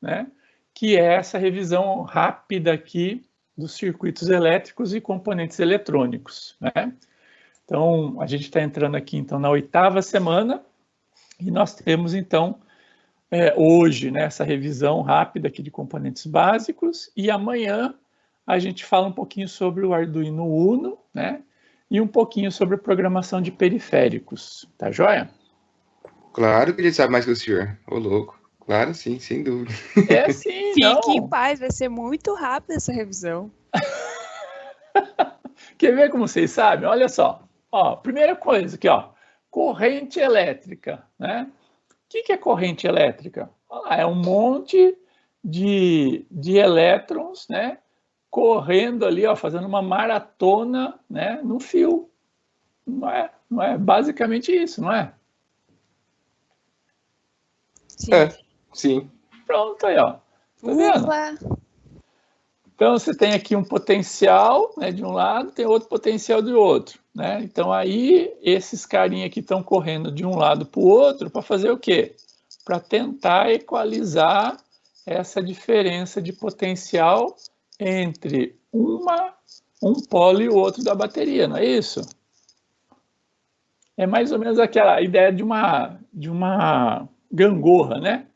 né, que é essa revisão rápida aqui dos circuitos elétricos e componentes eletrônicos, né? Então, a gente está entrando aqui, então, na 8ª semana, e nós temos, então, hoje, né, essa revisão rápida aqui de componentes básicos, e amanhã a gente fala um pouquinho sobre o Arduino Uno, né, e um pouquinho sobre programação de periféricos, tá joia? Claro que ele sabe mais que o senhor, ô louco. Claro, sim, sem dúvida. É sim, Fique em não. paz, vai ser muito rápida essa revisão. Quer ver como vocês sabem? Olha só. Ó, primeira coisa aqui, ó, corrente elétrica, né? O que é corrente elétrica? É um monte de elétrons, né, correndo ali, ó, fazendo uma maratona, né, no fio. Não é basicamente isso, não é? Sim. Sim. Pronto aí, ó. Tá vendo? Ufa! Então, você tem aqui um potencial, né, de um lado, tem outro potencial do outro, né? Então, aí, esses carinha aqui estão correndo de um lado para o outro para fazer o quê? Para tentar equalizar essa diferença de potencial entre um polo e o outro da bateria, não é isso? É mais ou menos aquela ideia de uma gangorra, né?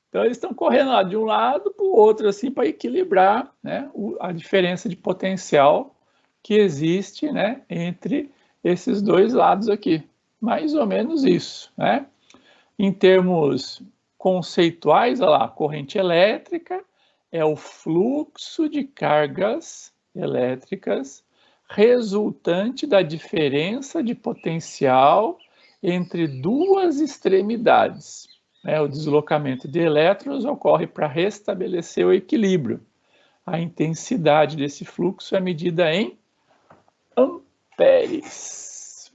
Então, eles estão correndo lá de um lado para o outro, assim, para equilibrar, né, a diferença de potencial que existe, né, entre esses dois lados aqui. Mais ou menos isso, né? Em termos conceituais, olha lá, corrente elétrica é o fluxo de cargas elétricas resultante da diferença de potencial entre duas extremidades. O deslocamento de elétrons ocorre para restabelecer o equilíbrio. A intensidade desse fluxo é medida em amperes.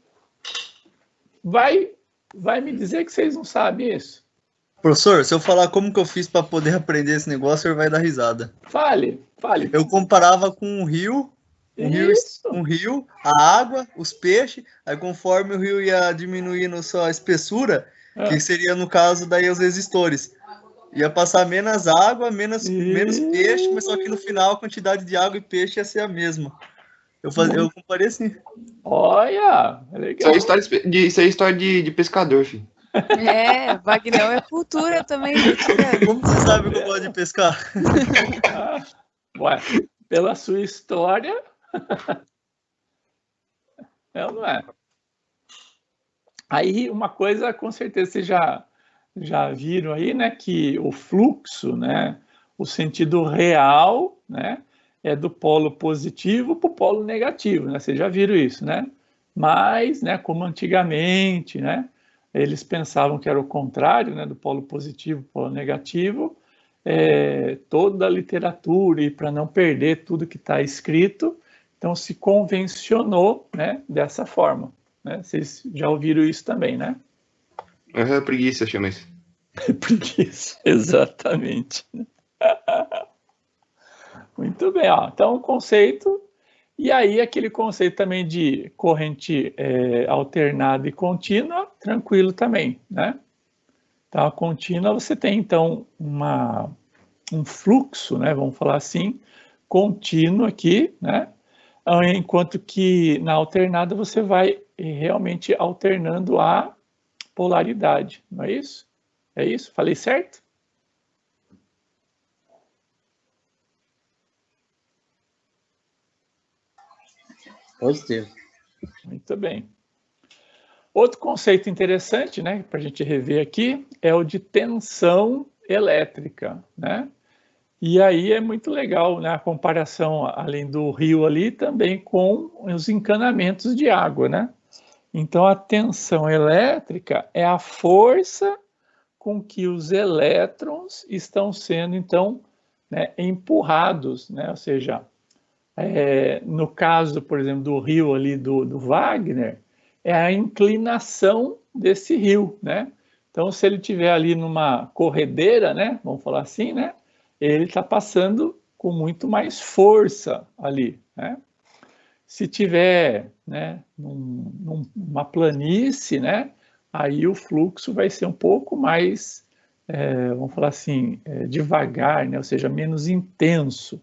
Vai me dizer que vocês não sabem isso? Professor, se eu falar como que eu fiz para poder aprender esse negócio, o senhor vai dar risada. Fale. Eu comparava com um rio, a água, os peixes, aí conforme o rio ia diminuindo sua espessura, que seria no caso daí os resistores, ia passar menos água, menos peixe, mas só que no final a quantidade de água e peixe ia ser a mesma. Eu comparei assim. Olha, legal. Isso é história de pescador, filho. Vagnão é cultura também. Como você sabe que eu gosto de pescar? Ué, pela sua história, não é? Aí, uma coisa, com certeza, vocês já viram aí, né, que o fluxo, né, o sentido real, né, é do polo positivo para o polo negativo, né? Vocês já viram isso, né? Mas, né, como antigamente, né, eles pensavam que era o contrário, né, do polo positivo para o polo negativo, toda a literatura, e para não perder tudo que está escrito, então se convencionou, né, dessa forma. Né? Vocês já ouviram isso também, né? Preguiça chama isso. Preguiça, exatamente. Muito bem, ó. Então o conceito, e aí aquele conceito também de corrente alternada e contínua, tranquilo também, né? Então a contínua você tem então um fluxo, né, vamos falar assim, contínuo aqui, né? Enquanto que na alternada você vai realmente alternando a polaridade, não é isso? É isso? Falei certo? Pode ter. Muito bem. Outro conceito interessante, né, para a gente rever aqui, é o de tensão elétrica, né? E aí é muito legal, né, a comparação, além do rio ali, também com os encanamentos de água, né? Então, a tensão elétrica é a força com que os elétrons estão sendo, então, né, empurrados, né? Ou seja, no caso, por exemplo, do rio ali do Wagner, é a inclinação desse rio, né? Então, se ele estiver ali numa corredeira, né, vamos falar assim, né, ele está passando com muito mais força ali, né? Se tiver, né, numa planície, né, aí o fluxo vai ser um pouco mais vamos falar assim, devagar, né? Ou seja, menos intenso.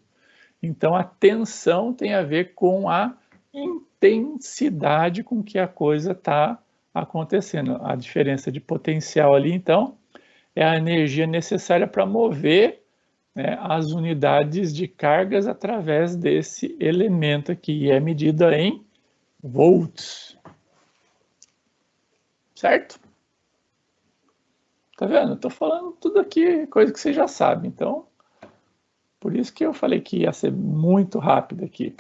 Então, a tensão tem a ver com a intensidade com que a coisa está acontecendo. A diferença de potencial ali, então, é a energia necessária para mover, né, as unidades de cargas através desse elemento aqui, e é medida em volts. Certo? Tá vendo? Estou falando tudo aqui, coisa que você já sabe. Então, por isso que eu falei que ia ser muito rápido aqui.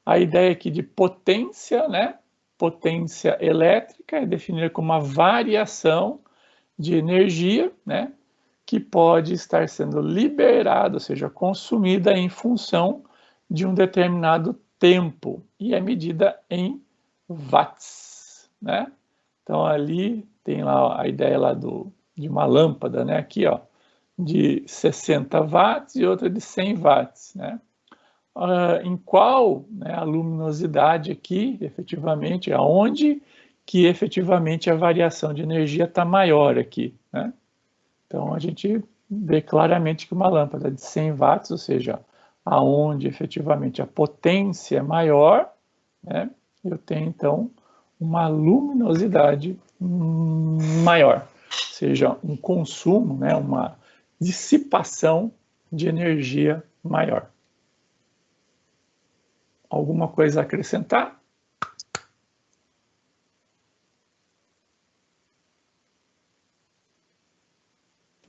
A ideia aqui de potência, né? Potência elétrica é definida como uma variação de energia, né? Que pode estar sendo liberada, ou seja, consumida em função de um determinado tempo. E é medida em watts, né? Então, ali tem lá a ideia lá de uma lâmpada, né? Aqui, ó, de 60 watts e outra de 100 watts, né? Em qual, né, a luminosidade aqui, efetivamente, aonde que efetivamente a variação de energia está maior aqui, né? Então, a gente vê claramente que uma lâmpada de 100 watts, ou seja, aonde efetivamente a potência é maior, né, eu tenho, então, uma luminosidade maior, ou seja, um consumo, né, uma dissipação de energia maior. Alguma coisa a acrescentar?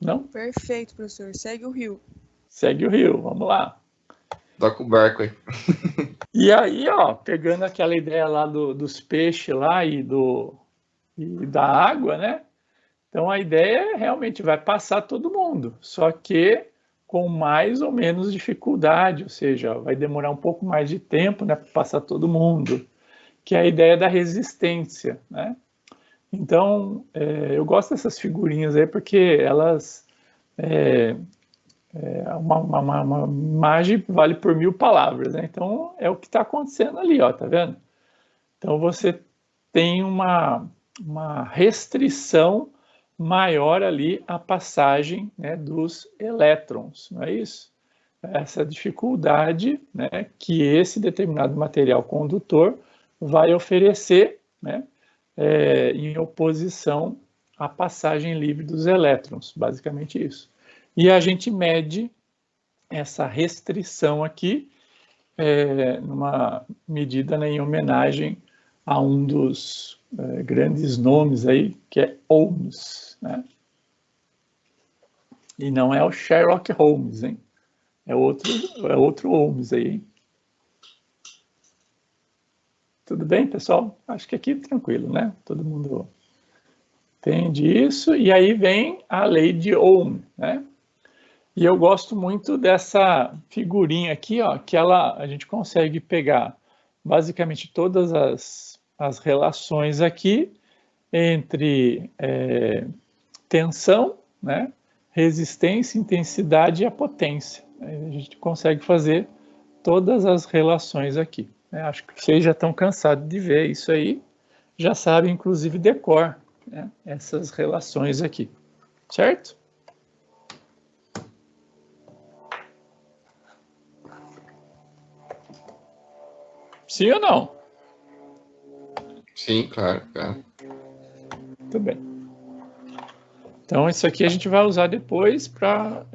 Não? Perfeito, professor. Segue o rio. Segue o rio, vamos lá. Toca o barco aí. E aí, ó, pegando aquela ideia lá dos peixes lá e da água, né? Então a ideia é realmente vai passar todo mundo, só que com mais ou menos dificuldade, ou seja, vai demorar um pouco mais de tempo, né, para passar todo mundo, que é a ideia da resistência, né? Então, eu gosto dessas figurinhas aí porque elas uma imagem vale por 1000 palavras, né? Então é o que está acontecendo ali, ó, tá vendo? Então você tem uma restrição maior ali à passagem, né, dos elétrons, não é isso? Essa dificuldade, né, que esse determinado material condutor vai oferecer, né, em oposição à passagem livre dos elétrons, basicamente isso. E a gente mede essa restrição aqui, numa medida, né, em homenagem a um dos grandes nomes aí, que é Ohms, né? E não é o Sherlock Holmes, hein? É outro Ohms aí, hein? Tudo bem, pessoal? Acho que aqui tranquilo, né? Todo mundo entende isso. E aí vem a lei de Ohm, né? E eu gosto muito dessa figurinha aqui, ó, que a gente consegue pegar basicamente todas as relações aqui entre tensão, né, resistência, intensidade e a potência. A gente consegue fazer todas as relações aqui. Acho que vocês já estão cansados de ver isso aí, já sabem, inclusive, decor, né, essas relações aqui, certo? Sim ou não? Sim, claro, claro. Muito bem. Então, isso aqui a gente vai usar depois para,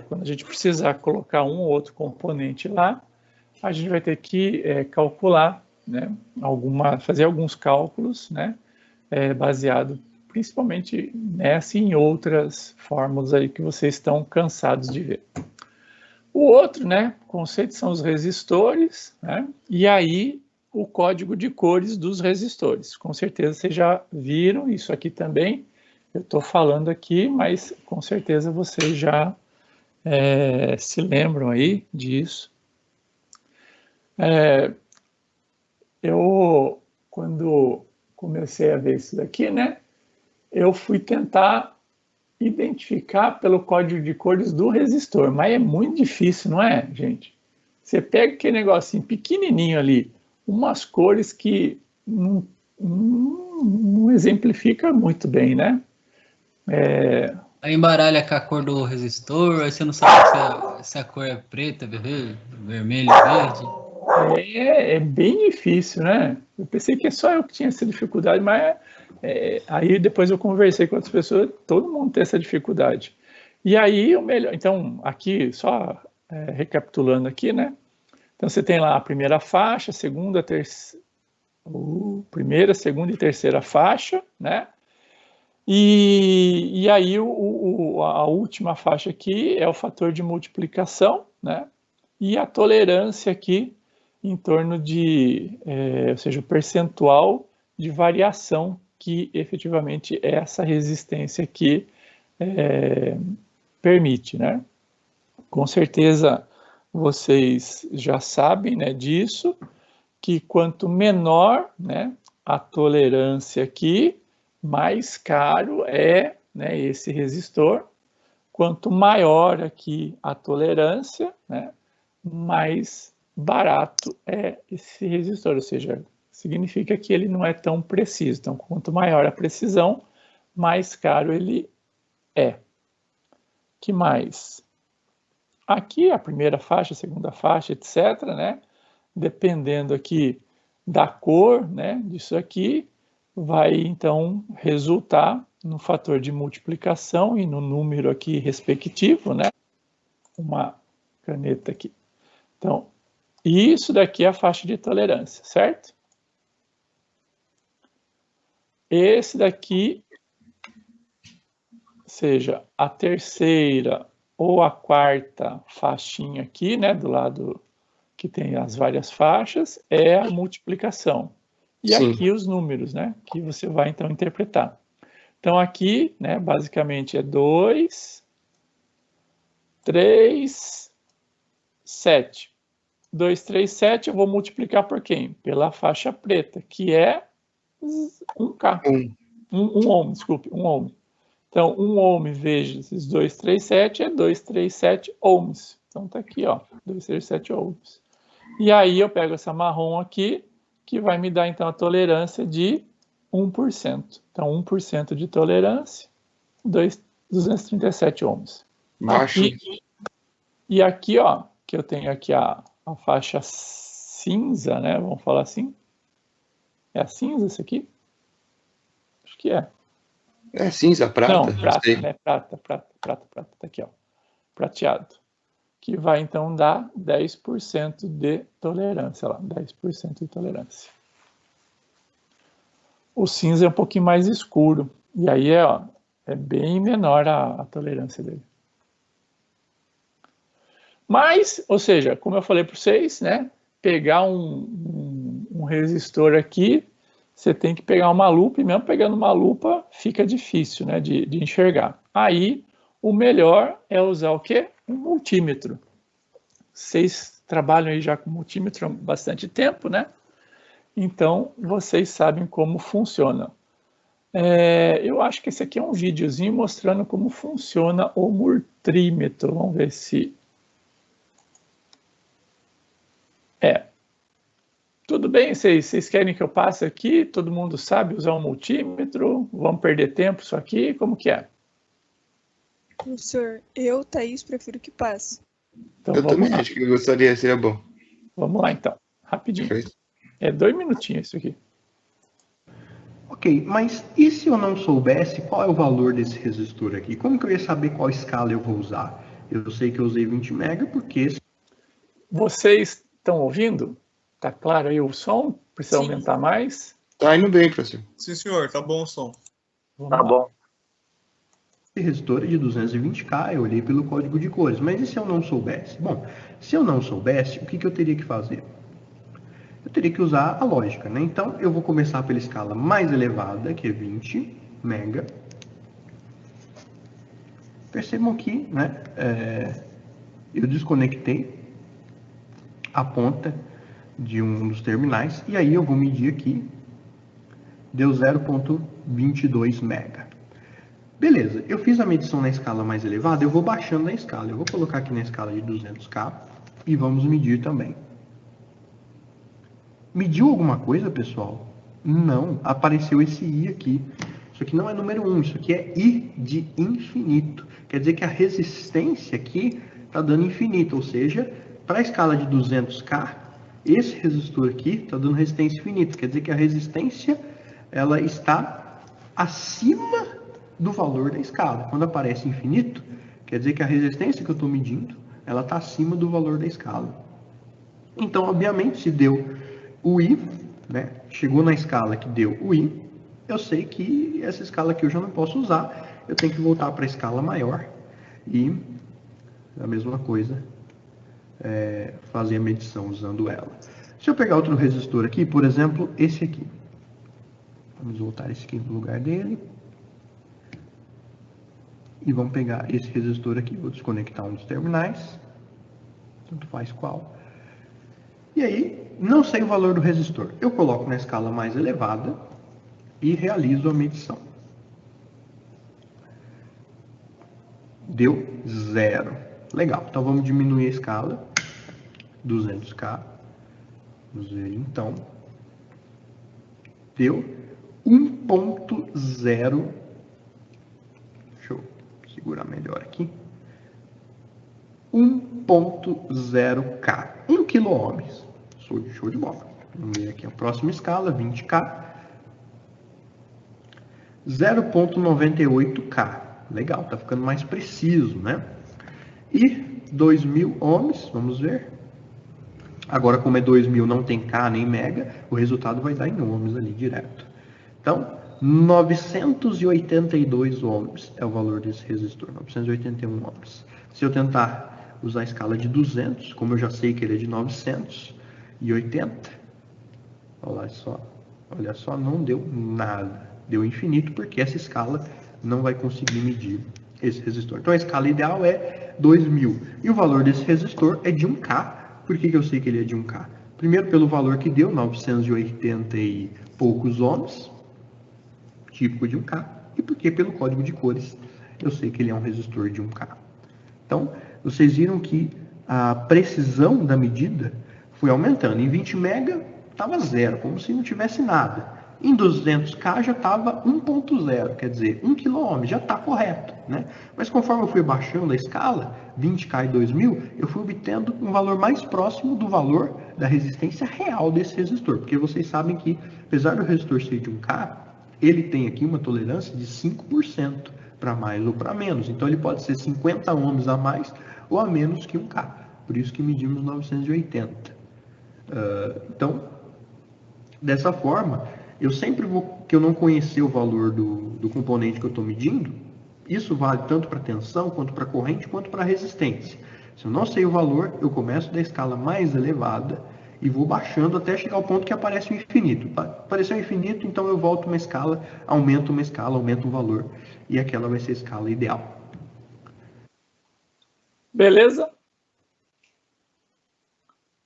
quando a gente precisar colocar um ou outro componente lá, a gente vai ter que calcular, né, fazer alguns cálculos, né, baseado principalmente nessa e em outras fórmulas aí que vocês estão cansados de ver. O outro, né, conceito são os resistores, né, e aí o código de cores dos resistores. Com certeza vocês já viram isso aqui também. Eu estou falando aqui, mas com certeza vocês já se lembram aí disso. Eu, quando comecei a ver isso daqui, né, eu fui tentar identificar pelo código de cores do resistor, mas é muito difícil, não é, gente? Você pega aquele negocinho pequenininho ali, umas cores que não exemplifica muito bem, né? Aí embaralha com a cor do resistor, aí você não sabe se a cor é preta, vermelho, verde. É bem difícil, né? Eu pensei que é só eu que tinha essa dificuldade, mas aí depois eu conversei com outras pessoas, todo mundo tem essa dificuldade. E aí o melhor, então aqui só recapitulando aqui, né? Então você tem lá a primeira faixa, segunda, primeira, segunda e terceira faixa, né? E aí a última faixa aqui é o fator de multiplicação, né? E a tolerância aqui em torno de, ou seja, o percentual de variação que efetivamente essa resistência aqui permite, né? Com certeza vocês já sabem, né, disso, que quanto menor, né, a tolerância aqui, mais caro é, né, esse resistor. Quanto maior aqui a tolerância, né, mais barato é esse resistor, ou seja, significa que ele não é tão preciso. Então, quanto maior a precisão, mais caro ele é. Que mais? Aqui a primeira faixa, a segunda faixa, etc., né? Dependendo aqui da cor, né, disso aqui, vai então resultar no fator de multiplicação e no número aqui respectivo, né? Uma caneta aqui. Então, isso daqui é a faixa de tolerância, certo? Esse daqui, seja a terceira ou a quarta faixinha aqui, né, do lado que tem as várias faixas, é a multiplicação. E Sim. aqui os números, né, que você vai então interpretar. Então aqui, né, basicamente é 2, 3, 7. 2, 3, 7, eu vou multiplicar por quem? Pela faixa preta, que é 1K. 1 ohm, desculpe, 1 ohm. Então, 1 ohm vezes 237 é 237 ohms. Então, tá aqui, ó, 237 ohms. E aí eu pego essa marrom aqui, que vai me dar, então, a tolerância de 1%. Então, 1% de tolerância, 237 ohms. Baixo. E aqui, ó, que eu tenho aqui a faixa cinza, né, vamos falar assim. É a cinza esse aqui? Acho que é. É cinza, prata? Não, prata, né? Prata. Tá aqui, ó. Prateado. Que vai, então, dar 10% de tolerância lá. 10% de tolerância. O cinza é um pouquinho mais escuro. E aí, é bem menor a tolerância dele. Mas, ou seja, como eu falei para vocês, né? Pegar um resistor aqui, você tem que pegar uma lupa, e mesmo pegando uma lupa, fica difícil, né, de enxergar. Aí, o melhor é usar o quê? Um multímetro. Vocês trabalham aí já com multímetro há bastante tempo, né? Então, vocês sabem como funciona. Eu acho que esse aqui é um videozinho mostrando como funciona o multímetro. Vamos ver se... Tudo bem, vocês querem que eu passe aqui? Todo mundo sabe usar um multímetro? Vamos perder tempo isso aqui? Como que é? Professor, eu, Thaís, prefiro que passe. Então, Eu vamos também lá. acho que eu gostaria, seria bom. Vamos lá, então. Rapidinho. Perfeito. 2 minutinhos isso aqui. Ok, mas e se eu não soubesse qual é o valor desse resistor aqui? Como que eu ia saber qual escala eu vou usar? Eu sei que eu usei 20 mega porque... Vocês estão ouvindo? Tá claro aí o som? Precisa Sim. aumentar mais? Tá indo bem, professor. Sim, senhor, tá bom o som. Vamos lá. Esse resistor é de 220K, eu olhei pelo código de cores. Mas e se eu não soubesse? Bom, se eu não soubesse, o que eu teria que fazer? Eu teria que usar a lógica, né? Então, eu vou começar pela escala mais elevada, que é 20 mega. Percebam que, né, eu desconectei a ponta de um dos terminais, e aí eu vou medir aqui, deu 0,22 mega. Beleza, eu fiz a medição na escala mais elevada, eu vou baixando a escala. Eu vou colocar aqui na escala de 200K e vamos medir também. Mediu alguma coisa, pessoal? Não, apareceu esse I aqui. Isso aqui não é número 1, isso aqui é I de infinito. Quer dizer que a resistência aqui está dando infinito, ou seja, para a escala de 200K, esse resistor aqui está dando resistência infinita. Quer dizer que a resistência ela está acima do valor da escala. Quando aparece infinito, quer dizer que a resistência que eu estou medindo ela está acima do valor da escala. Então, obviamente, se deu o I, né, chegou na escala que deu o I, eu sei que essa escala aqui eu já não posso usar, eu tenho que voltar para a escala maior e a mesma coisa, fazer a medição usando ela. Se eu pegar outro resistor aqui, por exemplo, esse aqui. Vamos voltar esse aqui no lugar dele. E vamos pegar esse resistor aqui, vou desconectar um dos terminais, tanto faz qual. E aí, não sei o valor do resistor. Eu coloco na escala mais elevada e realizo a medição. Deu 0. Legal, então vamos diminuir a escala. 200K. Vamos ver então. Deu 1.0. Deixa eu segurar melhor aqui. 1.0K. 1 kΩ. Show de bola. Vamos ver aqui a próxima escala, 20K. 0.98K. Legal, tá ficando mais preciso, né? E 2.000 ohms, vamos ver. Agora, como é 2.000, não tem K nem mega, o resultado vai dar em ohms ali direto. Então, 982 ohms é o valor desse resistor, 981 ohms. Se eu tentar usar a escala de 200, como eu já sei que ele é de 980, olha só, não deu nada. Deu infinito, porque essa escala não vai conseguir medir esse resistor. Então, a escala ideal é 2.000. E o valor desse resistor é de 1K. Por que eu sei que ele é de 1K? Primeiro, pelo valor que deu, 980 e poucos ohms, típico de 1K. E porque, pelo código de cores, eu sei que ele é um resistor de 1K. Então, vocês viram que a precisão da medida foi aumentando. Em 20 mega, estava 0, como se não tivesse nada. Em 200K já estava 1.0, quer dizer, 1 kΩ, já está correto, né? Mas conforme eu fui baixando a escala, 20K e 2.000, eu fui obtendo um valor mais próximo do valor da resistência real desse resistor. Porque vocês sabem que, apesar do resistor ser de 1K, ele tem aqui uma tolerância de 5% para mais ou para menos. Então, ele pode ser 50 ohms a mais ou a menos que 1K. Por isso que medimos 980. Então, dessa forma, eu sempre vou, que eu não conhecer o valor do componente que eu estou medindo, isso vale tanto para tensão, quanto para corrente, quanto para resistência. Se eu não sei o valor, eu começo da escala mais elevada e vou baixando até chegar ao ponto que aparece o infinito. Apareceu o infinito, então eu volto uma escala, aumento o valor, e aquela vai ser a escala ideal. Beleza?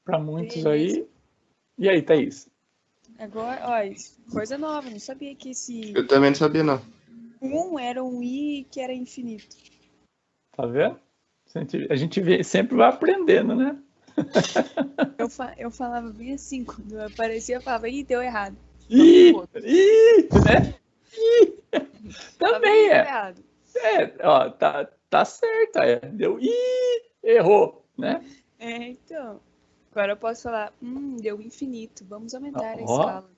Para muitos aí. E aí, Thaís? Agora, ó, coisa nova, não sabia que esse Eu também não sabia, não. 1 era um I que era infinito. Tá vendo? A gente sempre vai aprendendo, né? Eu falava bem assim, quando aparecia, eu falava, ih, deu errado. Né? Também é. Errado. Ó, tá certo, deu errou, né? Então. Agora eu posso falar, deu infinito, vamos aumentar a escala.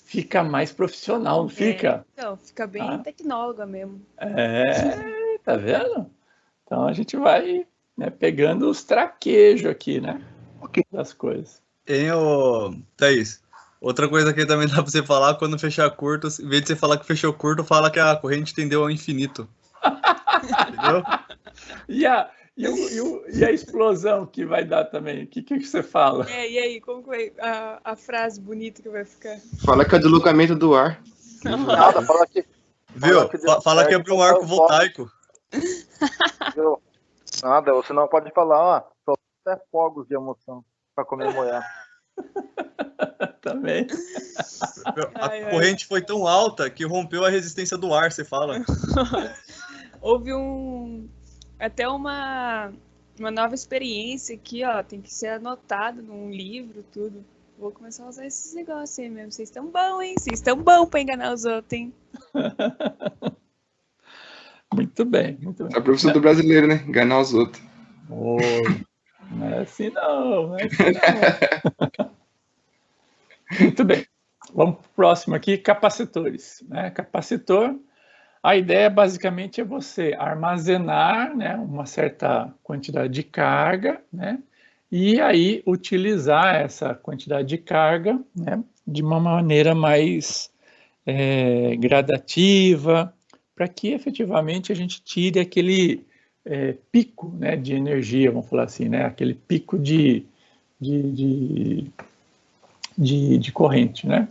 Fica mais profissional, não fica? Então, fica bem tecnóloga mesmo. Tá vendo? Então a gente vai, né, pegando os traquejos aqui, né? Das coisas. Thaís, outra coisa que também dá pra você falar, quando fechar curto, em vez de você falar que fechou curto, fala que a corrente tendeu ao infinito. Entendeu? E a explosão que vai dar também? O que você fala? E aí, como que vai a frase bonita que vai ficar? Fala que é deslocamento do ar. Nada, fala que... Viu? Fala que abriu um arco voltaico. Viu? Nada, você não pode falar, ó, só até fogos de emoção para comemorar. Também. A corrente foi tão alta que rompeu a resistência do ar, você fala. Houve até uma nova experiência aqui, ó, tem que ser anotado num livro, tudo. Vou começar a usar esses negócios aí mesmo. Vocês estão bons, hein? Vocês estão bons pra enganar os outros, hein? Muito bem, muito bem. É o professor do brasileiro, né? Enganar os outros. Oi, não é assim não, não é assim não. Muito bem. Vamos para o próximo aqui, capacitores. Né? Capacitor, a ideia basicamente é você armazenar, né, uma certa quantidade de carga, né, e aí utilizar essa quantidade de carga, né, de uma maneira mais gradativa, para que efetivamente a gente tire aquele pico, né, de energia, vamos falar assim, né, aquele pico de corrente, né?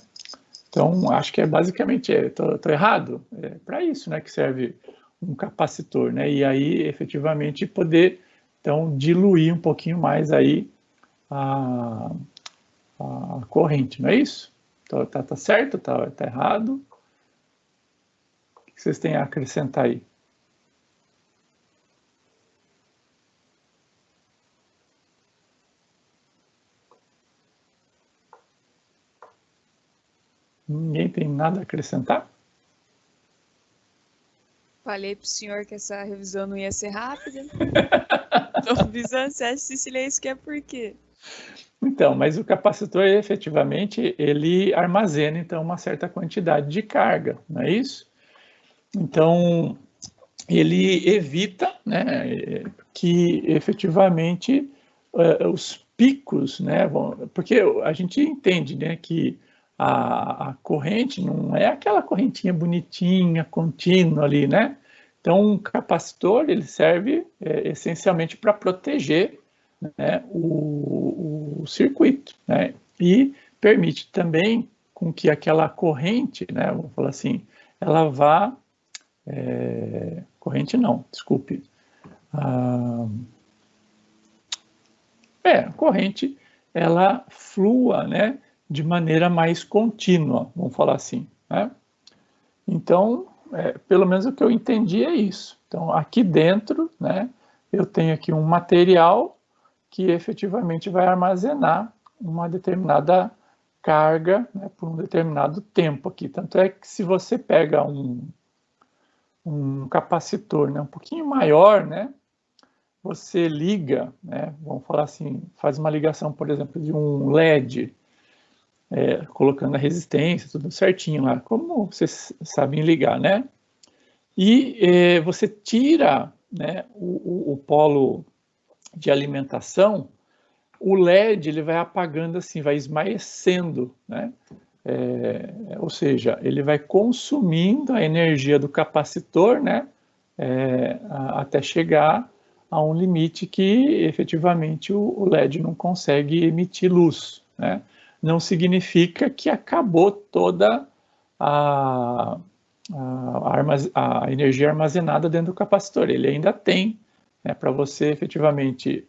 Então, acho que basicamente, estou errado? É para isso, né, que serve um capacitor, né? E aí, efetivamente, poder, então, diluir um pouquinho mais aí a corrente, não é isso? Tá certo? Tá errado? O que vocês têm a acrescentar aí? Ninguém tem nada a acrescentar? Falei pro senhor que essa revisão não ia ser rápida. Tô avisando, você acha que esse silêncio que é por quê? Então, mas o capacitor, efetivamente, ele armazena, então, uma certa quantidade de carga, não é isso? Então, ele evita, né, que, efetivamente, os picos, né, porque a gente entende, né, que a corrente não é aquela correntinha bonitinha, contínua ali, né? Então, um capacitor, ele serve essencialmente para proteger, né, o circuito, né? E permite também com que aquela corrente, né, vamos falar assim, ela vá... corrente não, desculpe. A corrente, ela flua, né, de maneira mais contínua, vamos falar assim, né? Então, pelo menos o que eu entendi é isso. Então, aqui dentro, né, eu tenho aqui um material que efetivamente vai armazenar uma determinada carga, né, por um determinado tempo aqui. Tanto é que se você pega um capacitor, né, um pouquinho maior, né, você liga, né, vamos falar assim, faz uma ligação, por exemplo, de um LED, colocando a resistência, tudo certinho lá, como vocês sabem ligar, né? E você tira, né, o polo de alimentação, o LED ele vai apagando assim, vai esmaecendo, né? Ou seja, ele vai consumindo a energia do capacitor, né? Até chegar a um limite que efetivamente o LED não consegue emitir luz, né? Não significa que acabou toda a energia armazenada dentro do capacitor. Ele ainda tem, né, para você efetivamente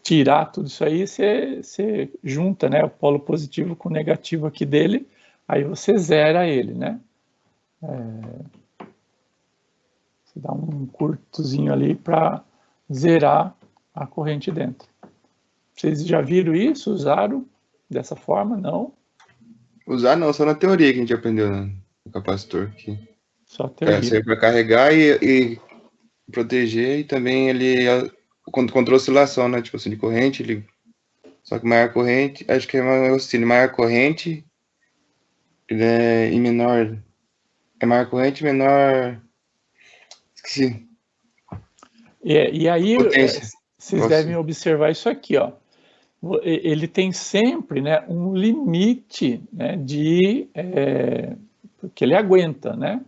tirar tudo isso aí, você junta, né, o polo positivo com o negativo aqui dele, aí você zera ele, né? Você dá um curtozinho ali para zerar a corrente dentro. Vocês já viram isso? Usaram dessa forma? Não? Usar não, só na teoria que a gente aprendeu no capacitor aqui. Só teoria. Serve para carregar e proteger, e também ele contra oscilação, né? Tipo assim, de corrente, ele... só que maior corrente, acho que é maior corrente e menor. É maior corrente, menor. Esqueci. E aí, Potência. vocês devem observar isso aqui, ó. Ele tem sempre, né, um limite, né, que ele aguenta, né?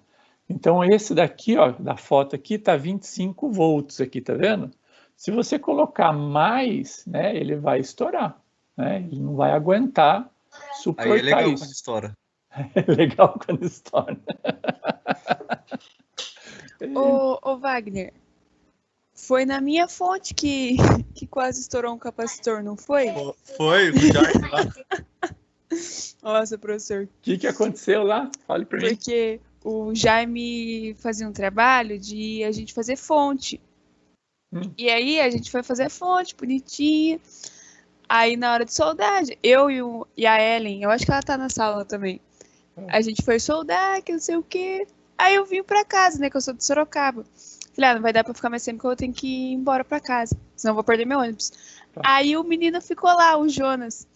Então, esse daqui, ó, da foto aqui, tá 25 volts aqui, tá vendo? Se você colocar mais, né, ele vai estourar, né? Ele não vai aguentar suportar isso. Aí é legal isso. Quando estoura. É legal quando estoura. Ô Wagner, foi na minha fonte que quase estourou um capacitor, não foi? Foi, Nossa, professor. O que aconteceu lá? Fale para mim. Porque o Jaime fazia um trabalho de a gente fazer fonte. E aí a gente foi fazer fonte, bonitinha. Aí na hora de soldar, eu e a Ellen, eu acho que ela tá na sala também. A gente foi soldar, que não sei o quê. Aí eu vim pra casa, né, que eu sou de Sorocaba. Falei, não vai dar pra ficar mais tempo que eu tenho que ir embora pra casa, senão eu vou perder meu ônibus. Aí o menino ficou lá, o Jonas.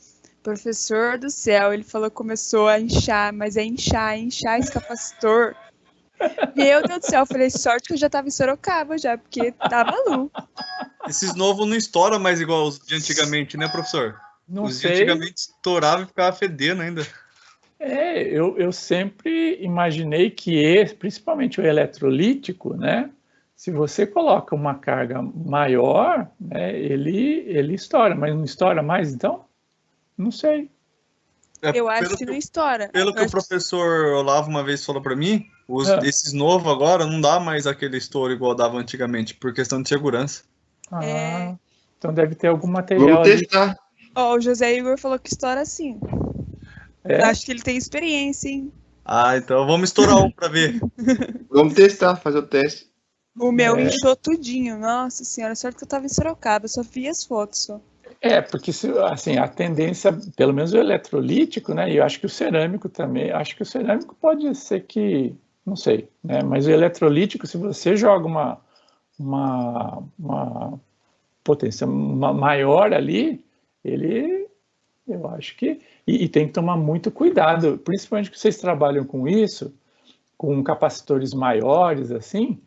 Professor do céu, ele falou que começou a inchar, mas é inchar esse capacitor. Meu Deus do céu, eu falei, sorte que eu já tava em Sorocaba já, porque tava maluco. Esses novos não estouram mais igual os de antigamente, né, professor? Não Os de sei. antigamente estouravam e ficava fedendo ainda. Eu sempre imaginei que, principalmente o eletrolítico, né? Se você coloca uma carga maior, né, ele estoura, mas não estoura mais, então? Não sei. Eu acho que não estoura. Pelo que o professor Olavo uma vez falou para mim, esses novos agora não dá mais aquele estouro igual dava antigamente, por questão de segurança. Então deve ter algum material. Vamos testar. O José Igor falou que estoura sim. Acho que ele tem experiência, hein? Então vamos estourar um para ver. Vamos testar, fazer o teste. O meu inchou tudinho. Nossa senhora, sorte que eu tava em Sorocaba, eu só vi as fotos só. Porque assim, a tendência, pelo menos o eletrolítico, né? E eu acho que o cerâmico também, acho que o cerâmico pode ser que, não sei, né? Mas o eletrolítico, se você joga uma potência maior ali, eu acho que, e tem que tomar muito cuidado, principalmente que vocês trabalham com isso, com capacitores maiores, assim,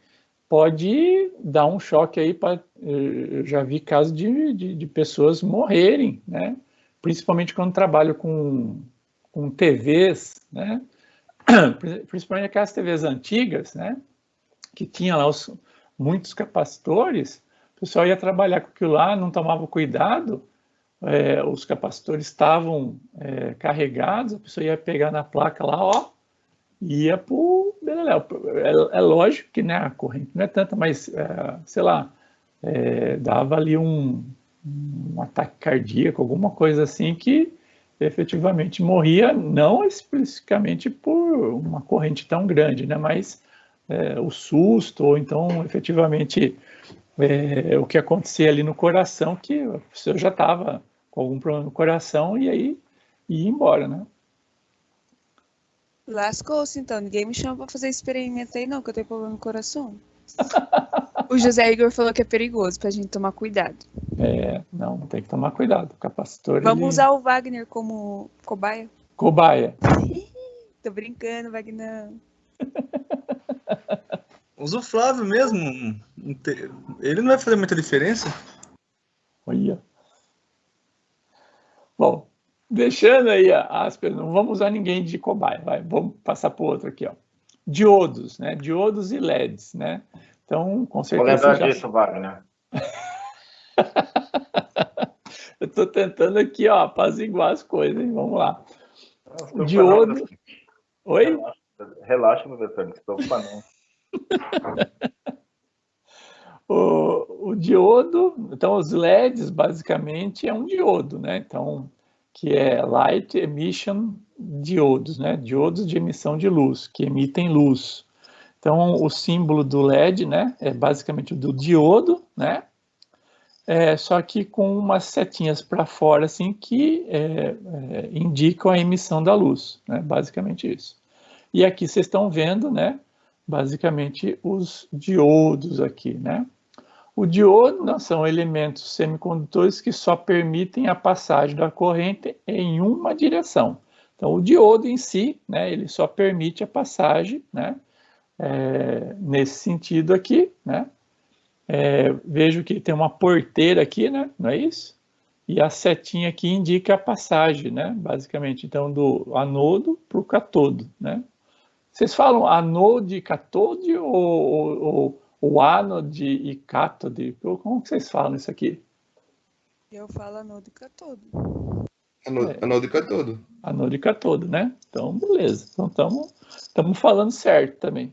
pode dar um choque aí, eu já vi casos de pessoas morrerem, né? Principalmente quando trabalho com TVs, né? Principalmente aquelas TVs antigas, né? Que tinha lá muitos capacitores, o pessoal ia trabalhar com aquilo lá, não tomava cuidado, os capacitores estavam carregados, a pessoa ia pegar na placa lá, ó, ia pro beleléu. É lógico que, né, a corrente não é tanta, mas, sei lá, dava ali um ataque cardíaco, alguma coisa assim, que efetivamente morria, não especificamente por uma corrente tão grande, né, mas o susto, ou então, efetivamente, o que acontecia ali no coração, que a pessoa já estava com algum problema no coração, e aí ia embora, né? Lascou-se, então. Ninguém me chama pra fazer experimento aí, não, que eu tenho problema no coração. O José Igor falou que é perigoso, pra gente tomar cuidado. Não, tem que tomar cuidado. O capacitor. Vamos usar o Wagner como cobaia? Cobaia. Tô brincando, Wagner. Usa o Flávio mesmo. Ele não vai fazer muita diferença. Olha. Bom, deixando aí aspas, não vamos usar ninguém de cobaia, vamos passar para o outro aqui, ó. Diodos, né? Diodos e LEDs, né? Então, com certeza. Vou lembrar disso, Wagner. Eu estou tentando aqui, ó, apaziguar as coisas, hein? Vamos lá. Diodo. Oi? Relaxa, professor, não se preocupa não. O diodo, então os LEDs basicamente é um diodo, né? Então, que é Light Emission Diodos, né? Diodos de emissão de luz, que emitem luz. Então, o símbolo do LED, né? É basicamente o do diodo, né? Só que com umas setinhas para fora, assim, que indicam a emissão da luz, né? Basicamente isso. E aqui vocês estão vendo, né? Basicamente os diodos aqui, né? O diodo são elementos semicondutores que só permitem a passagem da corrente em uma direção. Então, o diodo em si, né, ele só permite a passagem, né, nesse sentido aqui, né? Vejo que tem uma porteira aqui, né, não é isso? E a setinha aqui indica a passagem, né, basicamente, então, do anodo para o catodo, né? Vocês falam anode e catode ou ânode e cátode? Como que vocês falam isso aqui? Eu falo anode e catodo. Anode e catodo. Anode e catodo, né? Então, beleza. Então, estamos falando certo também.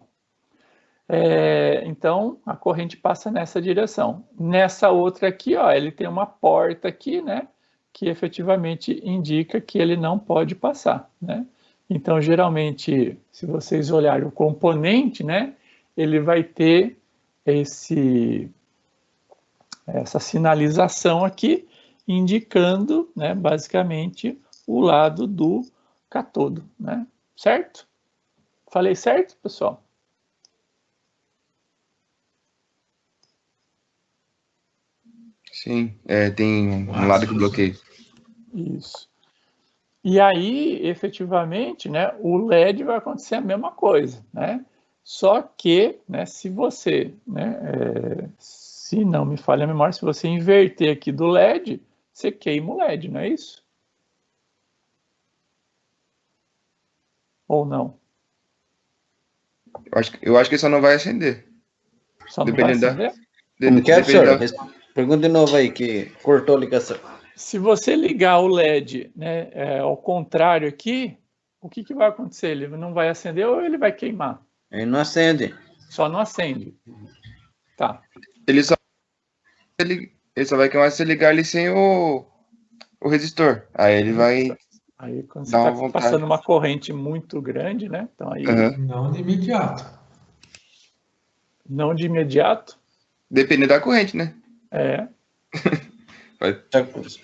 Então, a corrente passa nessa direção. Nessa outra aqui, ó, ele tem uma porta aqui, né? Que efetivamente indica que ele não pode passar, né? Então, geralmente, se vocês olharem o componente, né, ele vai ter essa sinalização aqui, indicando, né, basicamente, o lado do cátodo, né? Certo? Falei certo, pessoal? Sim, tem um lado que bloqueia. Isso. E aí, efetivamente, né, o LED vai acontecer a mesma coisa, né? Só que, né, se você, né, se não me falha a memória, se você inverter aqui do LED, você queima o LED, não é isso? Ou não? Eu acho que só não vai acender. Só não vai Dependendo da- acender? Como que é, dependendo professor? Pergunta de novo aí, que cortou a ligação. Se você ligar o LED, né, ao contrário aqui, o que vai acontecer? Ele não vai acender ou ele vai queimar? Ele não acende. Só não acende. Tá. Ele só vai queimar se ligar ele sem o resistor. Aí ele vai Aí quando você dar uma está vontade. passando uma corrente muito grande, né? Então aí Aham. Não de imediato. não de imediato. Dependendo da corrente, né?